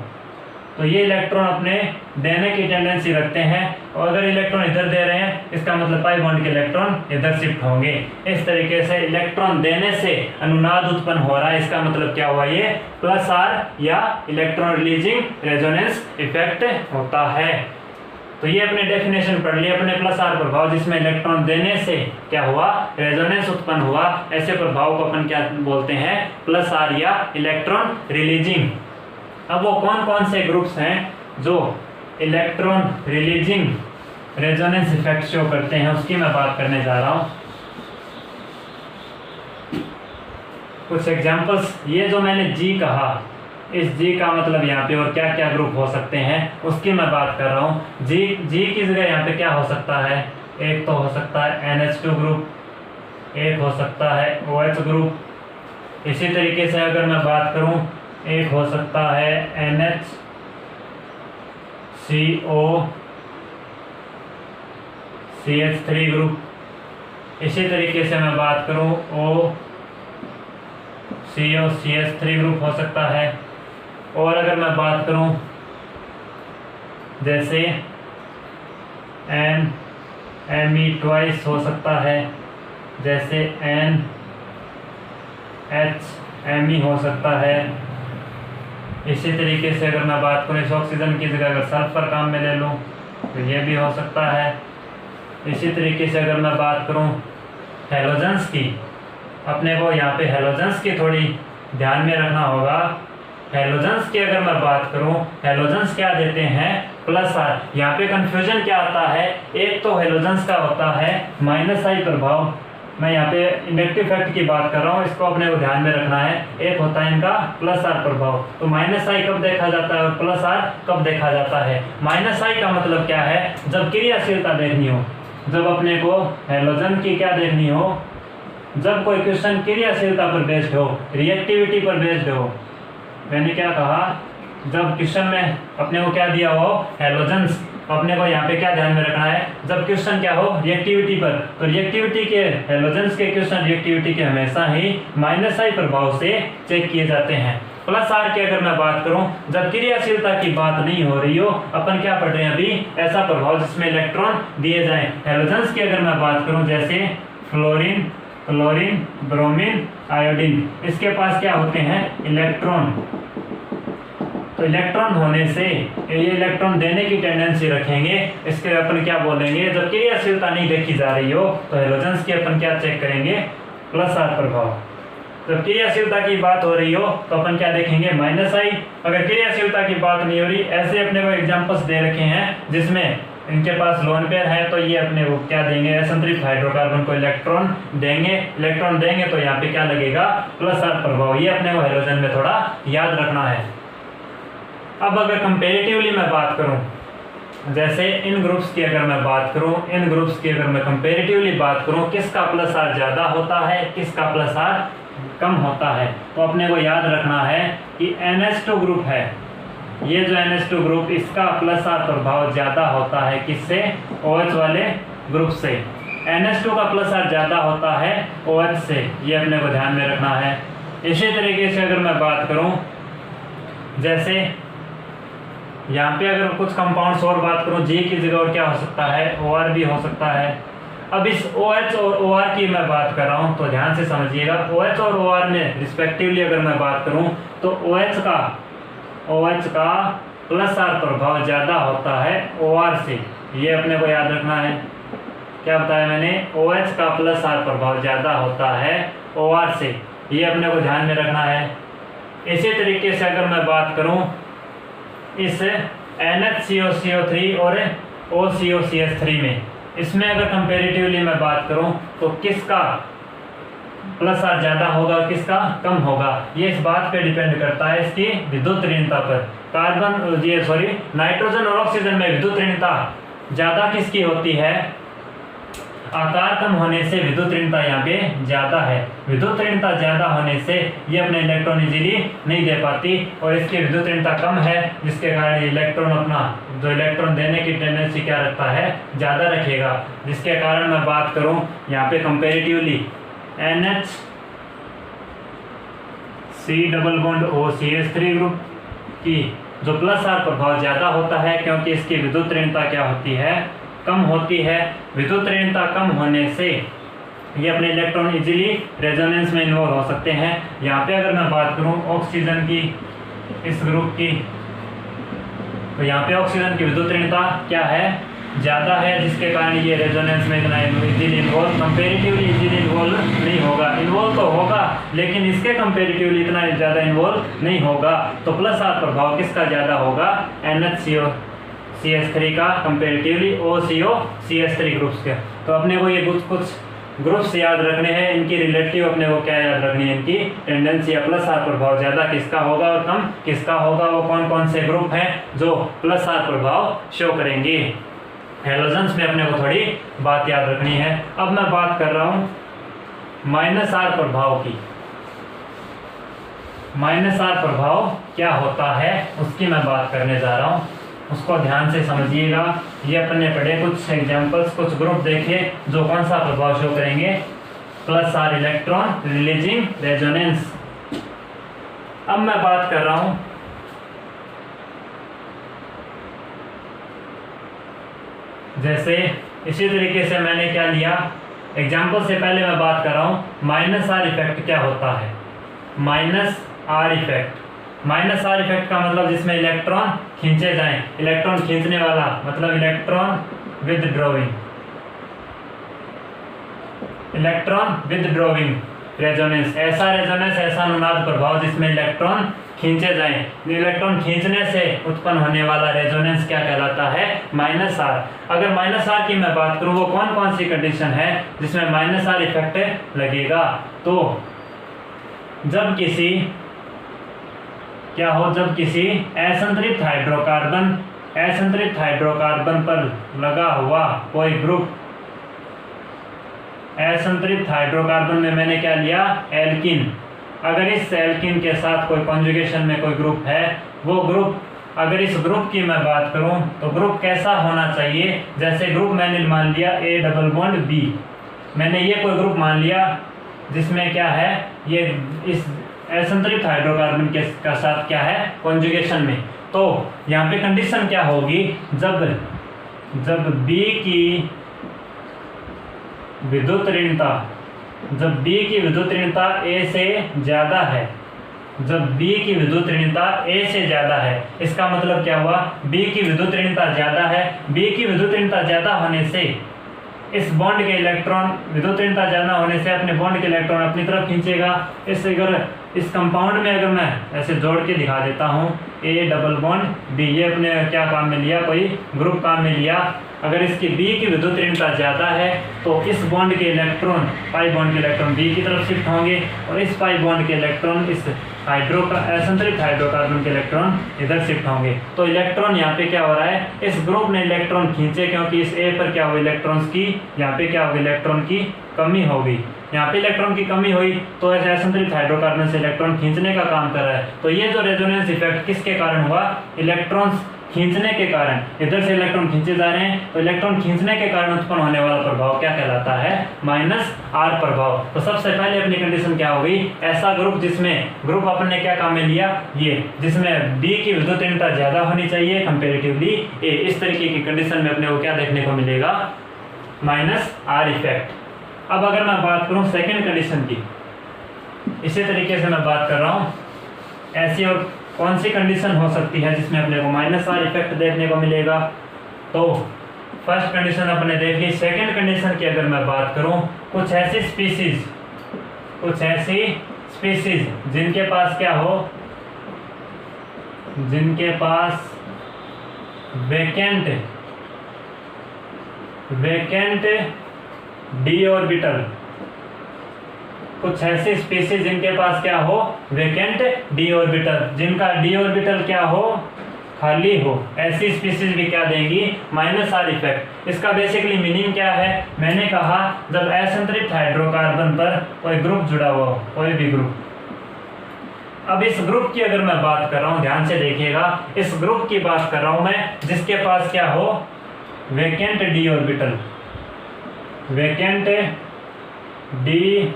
Speaker 1: तो ये इलेक्ट्रॉन अपने देने की टेंडेंसी रखते हैं, और अगर इलेक्ट्रॉन इधर दे रहे हैं इसका मतलब पाई बॉन्ड के इलेक्ट्रॉन इधर शिफ्ट होंगे। इस तरीके से इलेक्ट्रॉन देने से अनुनाद उत्पन्न हो रहा है, इसका मतलब क्या हुआ, ये +R या इलेक्ट्रॉन रिलीजिंग रेजोनेंस इफेक्ट होता है। तो ये अपने डेफिनेशन पढ़ लिया अपने प्लस आर प्रभाव, जिसमें इलेक्ट्रॉन देने से क्या हुआ, रेजोनेंस उत्पन्न हुआ। ऐसे प्रभाव को अपन क्या बोलते हैं, प्लस आर या इलेक्ट्रॉन रिलीजिंग। अब वो कौन कौन से ग्रुप्स हैं जो electron releasing resonance effect show करते हैं, उसकी मैं बात करने जा रहा हूँ। कुछ एग्जांपल्स, ये जो मैंने जी कहा, इस जी का मतलब यहाँ पे और क्या क्या ग्रुप हो सकते हैं उसकी मैं बात कर रहा हूँ। जी की जगह यहाँ पे क्या हो सकता है, एक तो हो सकता है NH2 ग्रुप, एक हो सकता है OH ग्रुप। इसी तरीके से अगर मैं बात करूँ, एक हो सकता है NHCO CH3 ग्रुप। इसी तरीके से मैं बात करूँ OCO CH3 ग्रुप हो सकता है। और अगर मैं बात करूं जैसे NMe2 हो सकता है, जैसे NHMe हो सकता है। इसी तरीके से अगर मैं बात करूं, इस ऑक्सीजन की जगह अगर सल्फर काम में ले लूं तो ये भी हो सकता है। इसी तरीके से अगर मैं बात करूं हैलोजेंस की, अपने को यहाँ पे हैलोजेंस की थोड़ी ध्यान में रखना होगा। हैलोजेंस की अगर मैं बात करूं, हैलोजेंस क्या देते हैं, प्लस आर। यहाँ पे कंफ्यूजन क्या आता है, एक तो हैलोजेंस का होता है -I प्रभाव, मैं यहाँ पे इंडक्टिव फैक्ट की बात कर रहा हूँ, इसको अपने को ध्यान में रखना है। एक होता है इनका प्लस आर प्रभाव, तो -I कब देखा जाता है और प्लस आर कब देखा जाता है। -I का मतलब क्या है, जब क्रियाशीलता देखनी हो, जब अपने को हैलोजन की क्या देखनी हो, जब कोई क्वेश्चन क्रियाशीलता पर बेस्ड हो, रिएक्टिविटी पर बेस्ड हो। मैंने क्या कहा, जब क्वेश्चन में अपने को क्या दिया हो, हैलोजेंस, अपने को यहाँ पे क्या ध्यान में रखना है, जब क्वेश्चन क्या हो रिएक्टिविटी पर, तो रिएक्टिविटी के हैलोजेंस के क्वेश्चन रिएक्टिविटी के हमेशा ही -I प्रभाव से चेक किए जाते हैं। प्लस आर की अगर मैं बात करूं, जब क्रियाशीलता की बात नहीं हो रही हो, अपन क्या पढ़ रहे हैं अभी, ऐसा प्रभाव जिसमें इलेक्ट्रॉन दिए जाएं। हैलोजेंस की अगर मैं बात करूं, जैसे फ्लोरीन, क्लोरीन, ब्रोमीन, आयोडीन, इसके पास क्या होते हैं, इलेक्ट्रॉन। तो इलेक्ट्रॉन होने से ये इलेक्ट्रॉन देने की टेंडेंसी रखेंगे, इसके अपन क्या बोलेंगे, जब क्रियाशीलता नहीं देखी जा रही हो तो हैलोजेंस की अपन क्या चेक करेंगे, प्लस आर प्रभाव। जब क्रियाशीलता की बात हो रही हो तो अपन क्या देखेंगे, -I। अगर क्रियाशीलता की बात नहीं हो रही, ऐसे अपने को एग्जांपल्स दे रखे हैं जिसमें इनके पास लोन पेयर है, तो ये अपने को क्या देंगे, असंतृप्त हाइड्रोकार्बन को इलेक्ट्रॉन देंगे। इलेक्ट्रॉन देंगे तो यहाँ पे क्या लगेगा, प्लस आर प्रभाव। ये अपने को हैलोजन में थोड़ा याद रखना है। अब अगर कंपेरेटिवली मैं बात करूं, जैसे इन ग्रुप्स की अगर मैं बात करूं, इन ग्रुप्स की अगर मैं कंपेरेटिवली बात करूं, किसका प्लस आर ज़्यादा होता है, किसका प्लस आर कम होता है, तो अपने को याद रखना है कि NH2 ग्रुप है, ये जो NH2 ग्रुप, इसका प्लस आर प्रभाव ज़्यादा होता है किससे, OH वाले ग्रुप से। NH2 का प्लस आर ज़्यादा होता है OH से, ये अपने को ध्यान में रखना है। इसी तरीके से अगर मैं बात करूं, जैसे यहाँ पे अगर कुछ कंपाउंड्स और बात करूं, G की जगह और क्या हो सकता है, OR भी हो सकता है। अब इस OH और OR की मैं बात कर रहा हूँ तो ध्यान से समझिएगा। OH और OR में रिस्पेक्टिवली अगर मैं बात करूँ तो OH का प्लस आर प्रभाव ज़्यादा होता है OR से, ये अपने को याद रखना है। क्या बताया मैंने, OH का प्लस आर प्रभाव ज़्यादा होता है OR से, ये अपने को ध्यान में रखना है। इसी तरीके से अगर मैं बात करूँ इस NHCO3 और OCO3 में, इसमें अगर कंपेरेटिवली मैं बात करूं तो किसका प्लस आर ज़्यादा होगा, किसका कम होगा, ये इस बात पे डिपेंड करता है इसकी विद्युत ऋणता पर। नाइट्रोजन और ऑक्सीजन में विद्युत ऋणता ज़्यादा किसकी होती है, आकार कम होने से विद्युत ऋणता यहाँ पे ज़्यादा है। विद्युत ऋणता ज़्यादा होने से ये अपने इलेक्ट्रॉन इजीली नहीं दे पाती और इसकी विद्युत ऋणता कम है, जिसके कारण इलेक्ट्रॉन अपना जो इलेक्ट्रॉन देने की टेंडेंसी क्या रखता है, ज़्यादा रखेगा। जिसके कारण मैं बात करूँ यहाँ पे कंपेरेटिवली NHC≡OCH3 ग्रुप की जो प्लस आर प्रभाव ज़्यादा होता है, क्योंकि इसकी विद्युत ऋणता क्या होती है, कम होती है। विद्युत ऋणता कम होने से ये अपने इलेक्ट्रॉन इजीली रेजोनेंस में इन्वॉल्व हो सकते हैं। यहाँ पे अगर मैं बात करूँ ऑक्सीजन की, इस ग्रुप की, तो यहाँ पे ऑक्सीजन की विद्युत ऋणता क्या है, ज़्यादा है, जिसके कारण ये रेजोनेंस में इतना easily involve, comparatively easily involve नहीं होगा। इन्वॉल्व तो होगा लेकिन इसके कंपेरेटिवली इतना ज़्यादा इन्वॉल्व नहीं होगा। तो प्लस आर प्रभाव किसका ज़्यादा होगा, NHCO CH3 का कंपेरेटिवली OCO CH3 ग्रुप्स के। तो अपने को ये कुछ ग्रुप्स याद रखने हैं, इनकी रिलेटिव अपने को क्या याद रखनी है, इनकी टेंडेंसी या प्लस आर प्रभाव ज़्यादा किसका होगा और कम किसका होगा। वो कौन कौन से ग्रुप हैं जो प्लस आर प्रभाव शो करेंगे। हैलोजन्स में अपने को थोड़ी बात याद रखनी है। अब मैं बात कर रहा हूँ माइनस आर प्रभाव की। माइनस आर प्रभाव क्या होता है उसकी मैं बात करने जा रहा हूँ, उसको ध्यान से समझिएगा। ये अपने पढ़े कुछ एग्जांपल्स, कुछ ग्रुप देखे जो कौन सा प्रभाव शो करेंगे, plus R electron releasing resonance. अब मैं बात कर रहा हूँ जैसे इसी तरीके से मैंने क्या लिया एग्जाम्पल से पहले मैं बात कर रहा हूँ माइनस आर इफेक्ट क्या होता है। Minus are effect, minus are effect का मतलब जिसमें इलेक्ट्रॉन खींचे जाएं, इलेक्ट्रॉन खींचने वाला मतलब electron withdrawing, electron withdrawing resonance. ऐसा रेजोनेंस, ऐसा अनुनाद प्रभाव जिसमें इलेक्ट्रॉन खींचे जाएं। इलेक्ट्रॉन खींचने से उत्पन्न होने वाला रेजोनेंस क्या कहलाता है, माइनस आर। अगर माइनस आर की मैं बात करूं वो कौन कौन सी कंडीशन है जिसमें माइनस आर इफेक्ट लगेगा। तो जब किसी क्या हो, जब किसी असंतृप्त हाइड्रोकार्बन पर लगा हुआ कोई ग्रुप, असंतृप्त हाइड्रोकार्बन में मैंने क्या लिया, एल्किन। अगर इस एल्किन के साथ कोई कॉन्जुगेशन में कोई ग्रुप है, वो ग्रुप, अगर इस ग्रुप की मैं बात करूं तो ग्रुप कैसा होना चाहिए। जैसे ग्रुप मैंने मान लिया A डबल बॉन्ड B, मैंने ये कोई ग्रुप मान लिया जिसमें क्या है, ये इस असंतृप्त हाइड्रोकार्बन के का साथ क्या है कॉन्जुगेशन में। तो यहाँ पे कंडीशन क्या होगी, जब B की विद्युत ऋणता, जब B की विद्युत ऋणता A से ज़्यादा है, जब B की विद्युत ऋणता A से ज़्यादा है, इसका मतलब क्या हुआ, B की विद्युत ऋणता ज़्यादा है। B की विद्युत ऋणता ज़्यादा होने से इस बॉन्ड के इलेक्ट्रॉन, विद्युत ऋणता ज़्यादा होने से अपने बॉन्ड के इलेक्ट्रॉन अपनी तरफ खींचेगा। इस कंपाउंड में अगर मैं ऐसे जोड़ के दिखा देता हूँ A डबल बॉन्ड B, ये अपने क्या काम में लिया, कोई ग्रुप काम में लिया। अगर इसकी B की विद्युत ऋणता ज़्यादा है तो इस बॉन्ड के इलेक्ट्रॉन, पाई बॉन्ड के इलेक्ट्रॉन B की तरफ शिफ्ट होंगे और इस पाई बॉन्ड के इलेक्ट्रॉन इस असंतृप्त हाइड्रोकार्बन के इलेक्ट्रॉन इधर शिफ्ट होंगे। तो इलेक्ट्रॉन यहाँ पे क्या हो रहा है, इस ग्रुप ने इलेक्ट्रॉन खींचे क्योंकि इस A पर क्या हुआ, इलेक्ट्रॉन्स की यहाँ पे क्या होगी, इलेक्ट्रॉन की कमी होगी। यहाँ पे इलेक्ट्रॉन की कमी हुई तो ऐसे असंतृप्त हाइड्रोकार्बन से इलेक्ट्रॉन खींचने का काम कर रहा है। तो ये जो रेजोनेंस इफेक्ट किसके कारण हुआ, इलेक्ट्रॉन्स खींचने के कारण, इधर से इलेक्ट्रॉन खींचे जा रहे हैं तो इलेक्ट्रॉन खींचने के कारण उत्पन्न होने वाला प्रभाव क्या कहलाता है, माइनस आर प्रभाव। तो सबसे पहले अपनी कंडीशन क्या होगी, ऐसा ग्रुप जिसमें, ग्रुप अपन ने क्या काम में लिया, ये जिसमें B की विद्युत ऋणता ज्यादा होनी चाहिए कंपेरेटिवली A, इस तरीके की कंडीशन में अपने को क्या देखने को मिलेगा, माइनस आर इफेक्ट। अब अगर मैं बात करूं सेकेंड कंडीशन की, इसी तरीके से मैं बात कर रहा हूं, ऐसी और कौन सी कंडीशन हो सकती है जिसमें अपने को माइनस आर इफेक्ट देखने को मिलेगा। तो फर्स्ट कंडीशन अपने देख ली। सेकेंड कंडीशन की अगर मैं बात करूं, कुछ ऐसी स्पीसीज जिनके पास क्या हो, जिनके पास वेकेंट डी ऑर्बिटल, कुछ ऐसे स्पीसीज जिनके पास क्या हो, वेकेंट डी ऑर्बिटल, जिनका डी ऑर्बिटल क्या हो, खाली हो, ऐसी स्पीसीज भी क्या देंगी, माइनस आर इफेक्ट। इसका बेसिकली मीनिंग क्या है, मैंने कहा जब असंतृप्त हाइड्रोकार्बन पर कोई ग्रुप जुड़ा हुआ हो, कोई भी ग्रुप। अब इस ग्रुप की अगर मैं बात कर रहा हूँ, ध्यान से देखिएगा, इस ग्रुप की बात कर रहा हूँ मैं जिसके पास क्या हो, vacant D orbital, vacant D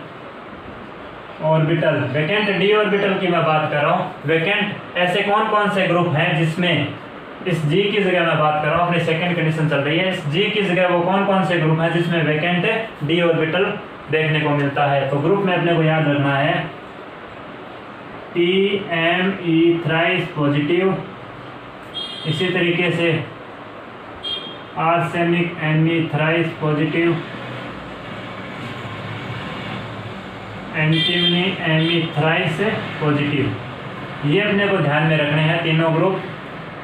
Speaker 1: orbital, vacant D orbital की मैं बात कर रहा हूँ। वेकेंट ऐसे कौन कौन से ग्रुप हैं जिसमें इस G की जगह मैं बात कर रहा हूँ, अपनी सेकेंड कंडीशन चल रही है, इस G की जगह वो कौन कौन से ग्रुप हैं जिसमें वेकेंट डी ऑर्बिटल देखने को मिलता है। तो ग्रुप में अपने को याद रखना है TME थ्राइस पॉजिटिव इसी तरीके से आर्सेनिक एमी पॉजिटिव, एंटीमनी एमी पॉजिटिव, ये अपने को ध्यान में रखने हैं तीनों ग्रुप,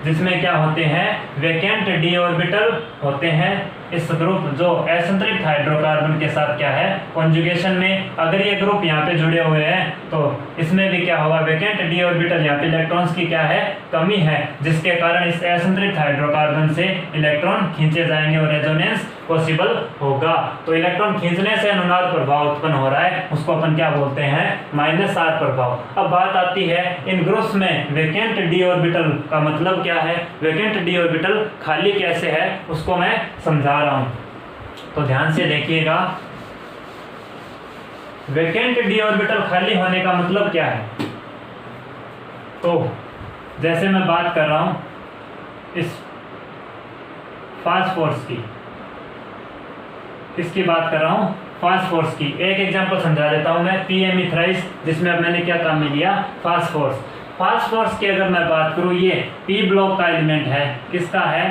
Speaker 1: जिसमें क्या होते हैं वैकेंट डी ऑर्बिटल होते हैं। इस ग्रुप जो असंतृप्त हाइड्रोकार्बन के साथ क्या है कॉन्जुगेशन में, अगर ये ग्रुप यहाँ पे जुड़े हुए हैं तो इसमें भी क्या होगा वैकेंट डी ऑर्बिटल, यहाँ पे इलेक्ट्रॉन्स की क्या है कमी है, जिसके कारण इस असंतृप्त हाइड्रोकार्बन से इलेक्ट्रॉन खींचे जाएंगे और रेजोनेंस पॉसिबल होगा। तो इलेक्ट्रॉन खींचने से अनुनाद प्रभाव उत्पन्न हो रहा है, उसको अपन क्या बोलते हैं -R प्रभाव। अब बात आती है इन ग्रुप्स में वैकेंट डी ऑर्बिटल का मतलब क्या है, वैकेंट डी ऑर्बिटल खाली कैसे है उसको मैं समझा रहा हूं, तो ध्यान से देखिएगा। वैकेंट डी ऑर्बिटल खाली होने का मतलब क्या है, तो जैसे मैं बात कर रहा हूं इस फास्फोरस की, किसकी बात कर रहा हूं फास्फोरस की। एक एग्जांपल समझा देता हूं मैं, पीएमई थ्राइस, जिसमें अब मैंने क्या काम में लिया फास्फोरस। फास्फोरस की अगर मैं बात करूं, ये पी ब्लॉक का एलिमेंट है, किसका है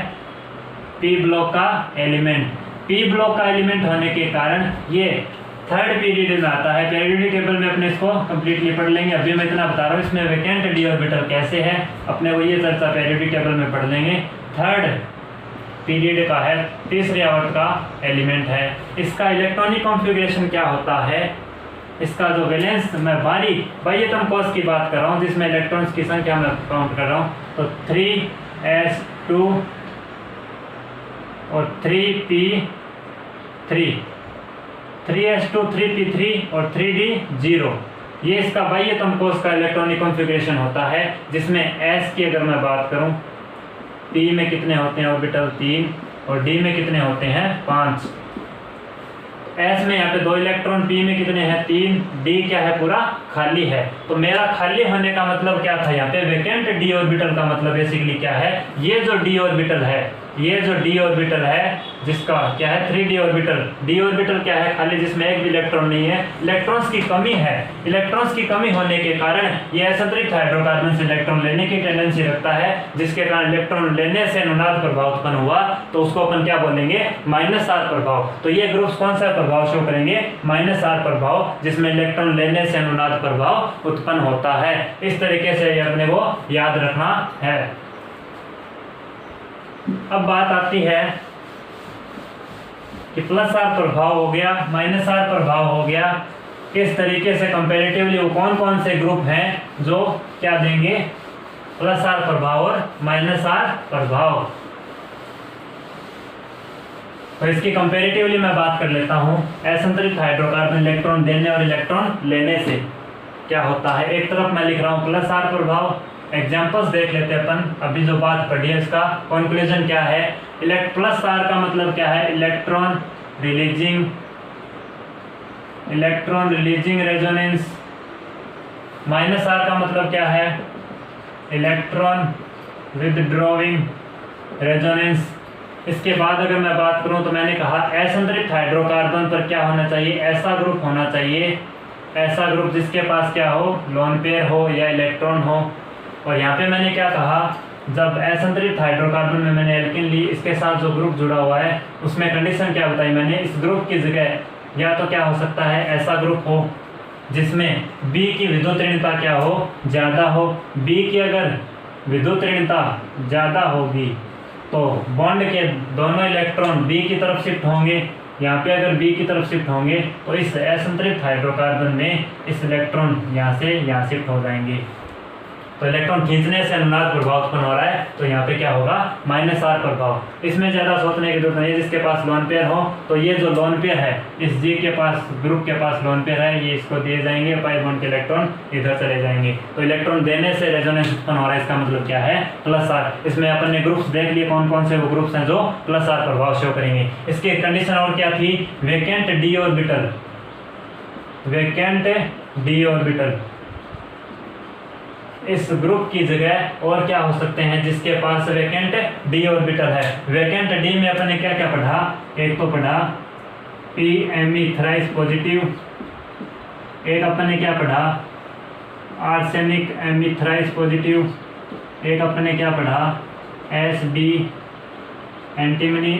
Speaker 1: पी ब्लॉक का एलिमेंट। पी ब्लॉक का एलिमेंट होने के कारण ये थर्ड पीरियड में आता है, पीरियोडिक टेबल में अपने इसको कंप्लीटली पढ़ लेंगे, अभी मैं इतना बता रहा हूँ। इसमें वैकेंट डी ऑर्बिटल कैसे है अपने को ये चर्चा पीरियोडिक टेबल में पढ़ लेंगे। थर्ड पीरियड का है, तीसरे आवर्त का एलिमेंट है। इसका इलेक्ट्रॉनिक कॉन्फ़िगरेशन क्या होता है, इसका जो वैलेंस, मैं बाह्यतम कोश की बात कर रहा हूँ जिसमें इलेक्ट्रॉन्स की संख्या मैं काउंट कर रहा हूँ, तो 3s2 और 3p3, 3s2 3p3 और 3d0, ये इसका बाह्यतम कोश का इलेक्ट्रॉनिक कॉन्फ़िगरेशन होता है। जिसमें s की अगर मैं बात करूं, p में कितने होते हैं ऑर्बिटल 3 और d में कितने होते हैं 5। s में यहाँ पे 2 इलेक्ट्रॉन, p में कितने हैं 3, d क्या है पूरा खाली है। तो मेरा खाली होने का मतलब क्या था, यहाँ पे वैकेंट डी ऑर्बिटल का मतलब बेसिकली क्या है, ये जो डी ऑर्बिटल है, ये जो डी ऑर्बिटल है जिसका क्या है 3d ऑर्बिटल, डी ऑर्बिटल क्या है खाली, जिसमें एक भी इलेक्ट्रॉन नहीं है, इलेक्ट्रॉन्स की कमी है। इलेक्ट्रॉन्स की कमी होने के कारण ये असंतृप्त हाइड्रोकार्बन से इलेक्ट्रॉन लेने की टेंडेंसी रखता है, जिसके कारण इलेक्ट्रॉन लेने से अनुनाद प्रभाव उत्पन्न हुआ, तो उसको अपन क्या बोलेंगे -R प्रभाव। तो ये ग्रुप्स कौन सा प्रभाव शो करेंगे -R प्रभाव, जिसमें इलेक्ट्रॉन लेने से अनुनाद प्रभाव उत्पन्न होता है। इस तरीके से ये अपने को याद रखना है। अब बात आती है कि +R प्रभाव हो गया, -R प्रभाव हो गया, किस तरीके से कंपैरेटिवली वो कौन कौन से ग्रुप हैं जो क्या देंगे +R प्रभाव और -R प्रभाव। तो इसकी कंपैरेटिवली मैं बात कर लेता हूँ। असंतृप्त हाइड्रोकार्बन इलेक्ट्रॉन देने और इलेक्ट्रॉन लेने से क्या होता है, एक तरफ मैं लिख रहा हूँ +R प्रभाव, एग्जाम्पल्स देख लेते हैं अपन। अभी जो बात पढ़ी है इसका कंक्लूजन क्या है, +R का मतलब क्या है, इलेक्ट्रॉन रिलीजिंग रेजोनेंस। -R का मतलब क्या है, इलेक्ट्रॉन विदड्रॉइंग रेजोनेंस। इसके बाद अगर मैं बात करूं तो मैंने कहा असंतृप्त हाइड्रोकार्बन पर क्या होना चाहिए, ऐसा ग्रुप होना चाहिए, ऐसा ग्रुप जिसके पास क्या हो, लोन पेयर हो या इलेक्ट्रॉन हो। और यहाँ पे मैंने क्या कहा, जब असंतृप्त हाइड्रोकार्बन में मैंने एल्किन ली, इसके साथ जो ग्रुप जुड़ा हुआ है उसमें कंडीशन क्या बताई मैंने, इस ग्रुप की जगह या तो क्या हो सकता है ऐसा ग्रुप हो जिसमें B की विद्युत ऋणता क्या हो, ज़्यादा हो। B की अगर विद्युत ऋणता ज़्यादा होगी तो बॉन्ड के दोनों इलेक्ट्रॉन B की तरफ शिफ्ट होंगे। यहाँ पे अगर B की तरफ शिफ्ट होंगे तो इस असंतृप्त हाइड्रोकार्बन में इस इलेक्ट्रॉन यहाँ से यहाँ शिफ्ट हो जाएंगे। तो इलेक्ट्रॉन खींचने से अनुनाद प्रभाव उत्पन्न हो रहा है, तो यहाँ पे क्या होगा -R प्रभाव। इसमें ज़्यादा सोचने की जरूरत नहीं है, जिसके पास लोन पेयर हो तो ये जो लोन पेयर है इस G के पास, ग्रुप के पास लोन पेयर है, ये इसको दिए जाएंगे, पाई बॉन्ड के इलेक्ट्रॉन इधर चले जाएंगे। तो इलेक्ट्रॉन देने से रेजोनेंस उत्पन्न हो रहा है, इसका मतलब क्या है +R। इसमें अपन ने ग्रुप्स देख लिए कौन कौन से वो ग्रुप्स हैं जो +R प्रभाव शो करेंगे। इसकी कंडीशन और क्या थी, vacant D orbital, vacant D orbital इस ग्रुप की जगह और क्या हो सकते हैं जिसके पास वैकेंट डी ऑर्बिटल है। वैकेंट डी में अपन ने क्या क्या पढ़ा, एक तो पढ़ा पीएमई थ्राइस पॉजिटिव, एक अपन ने क्या पढ़ा आर्सेनिक एमी थ्राइस पॉजिटिव, एक अपन ने क्या पढ़ा Sb एंटीमनी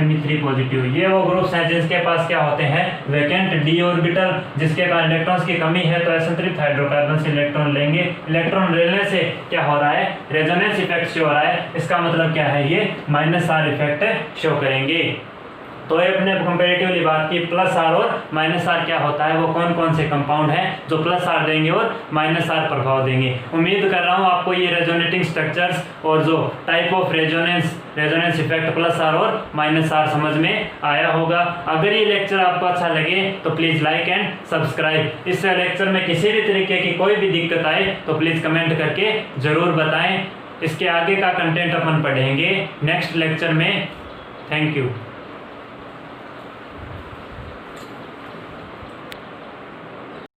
Speaker 1: Me3 पॉजिटिव, ये वो ग्रुप्स हैं जिनके पास क्या होते हैं, वैकेंट d ऑर्बिटल, जिसके पास इलेक्ट्रॉन्स की कमी है, तो असंतृप्त हाइड्रोकार्बन से इलेक्ट्रॉन लेंगे। इलेक्ट्रॉन लेने से क्या हो रहा है, रेजोनेंस इफेक्ट शो हो रहा है। इसका मतलब क्या है, ये -r इफेक्ट शो करेंगे। तो ये अपने कंपैरेटिवली बात की +r और -r क्या होता है, वो कौन कौन से कंपाउंड हैं जो +r देंगे और -r प्रभाव देंगे। उम्मीद कर रहा हूँ आपको ये रेजोनेटिंग स्ट्रक्चर्स और जो type of resonance effect +r और -r समझ में आया होगा। अगर ये लेक्चर आपको अच्छा लगे तो प्लीज़ लाइक एंड सब्सक्राइब। इस लेक्चर में किसी भी तरीके की कोई भी दिक्कत आए तो प्लीज़ कमेंट करके ज़रूर बताएं। इसके आगे का कंटेंट अपन पढ़ेंगे नेक्स्ट लेक्चर में। Thank you.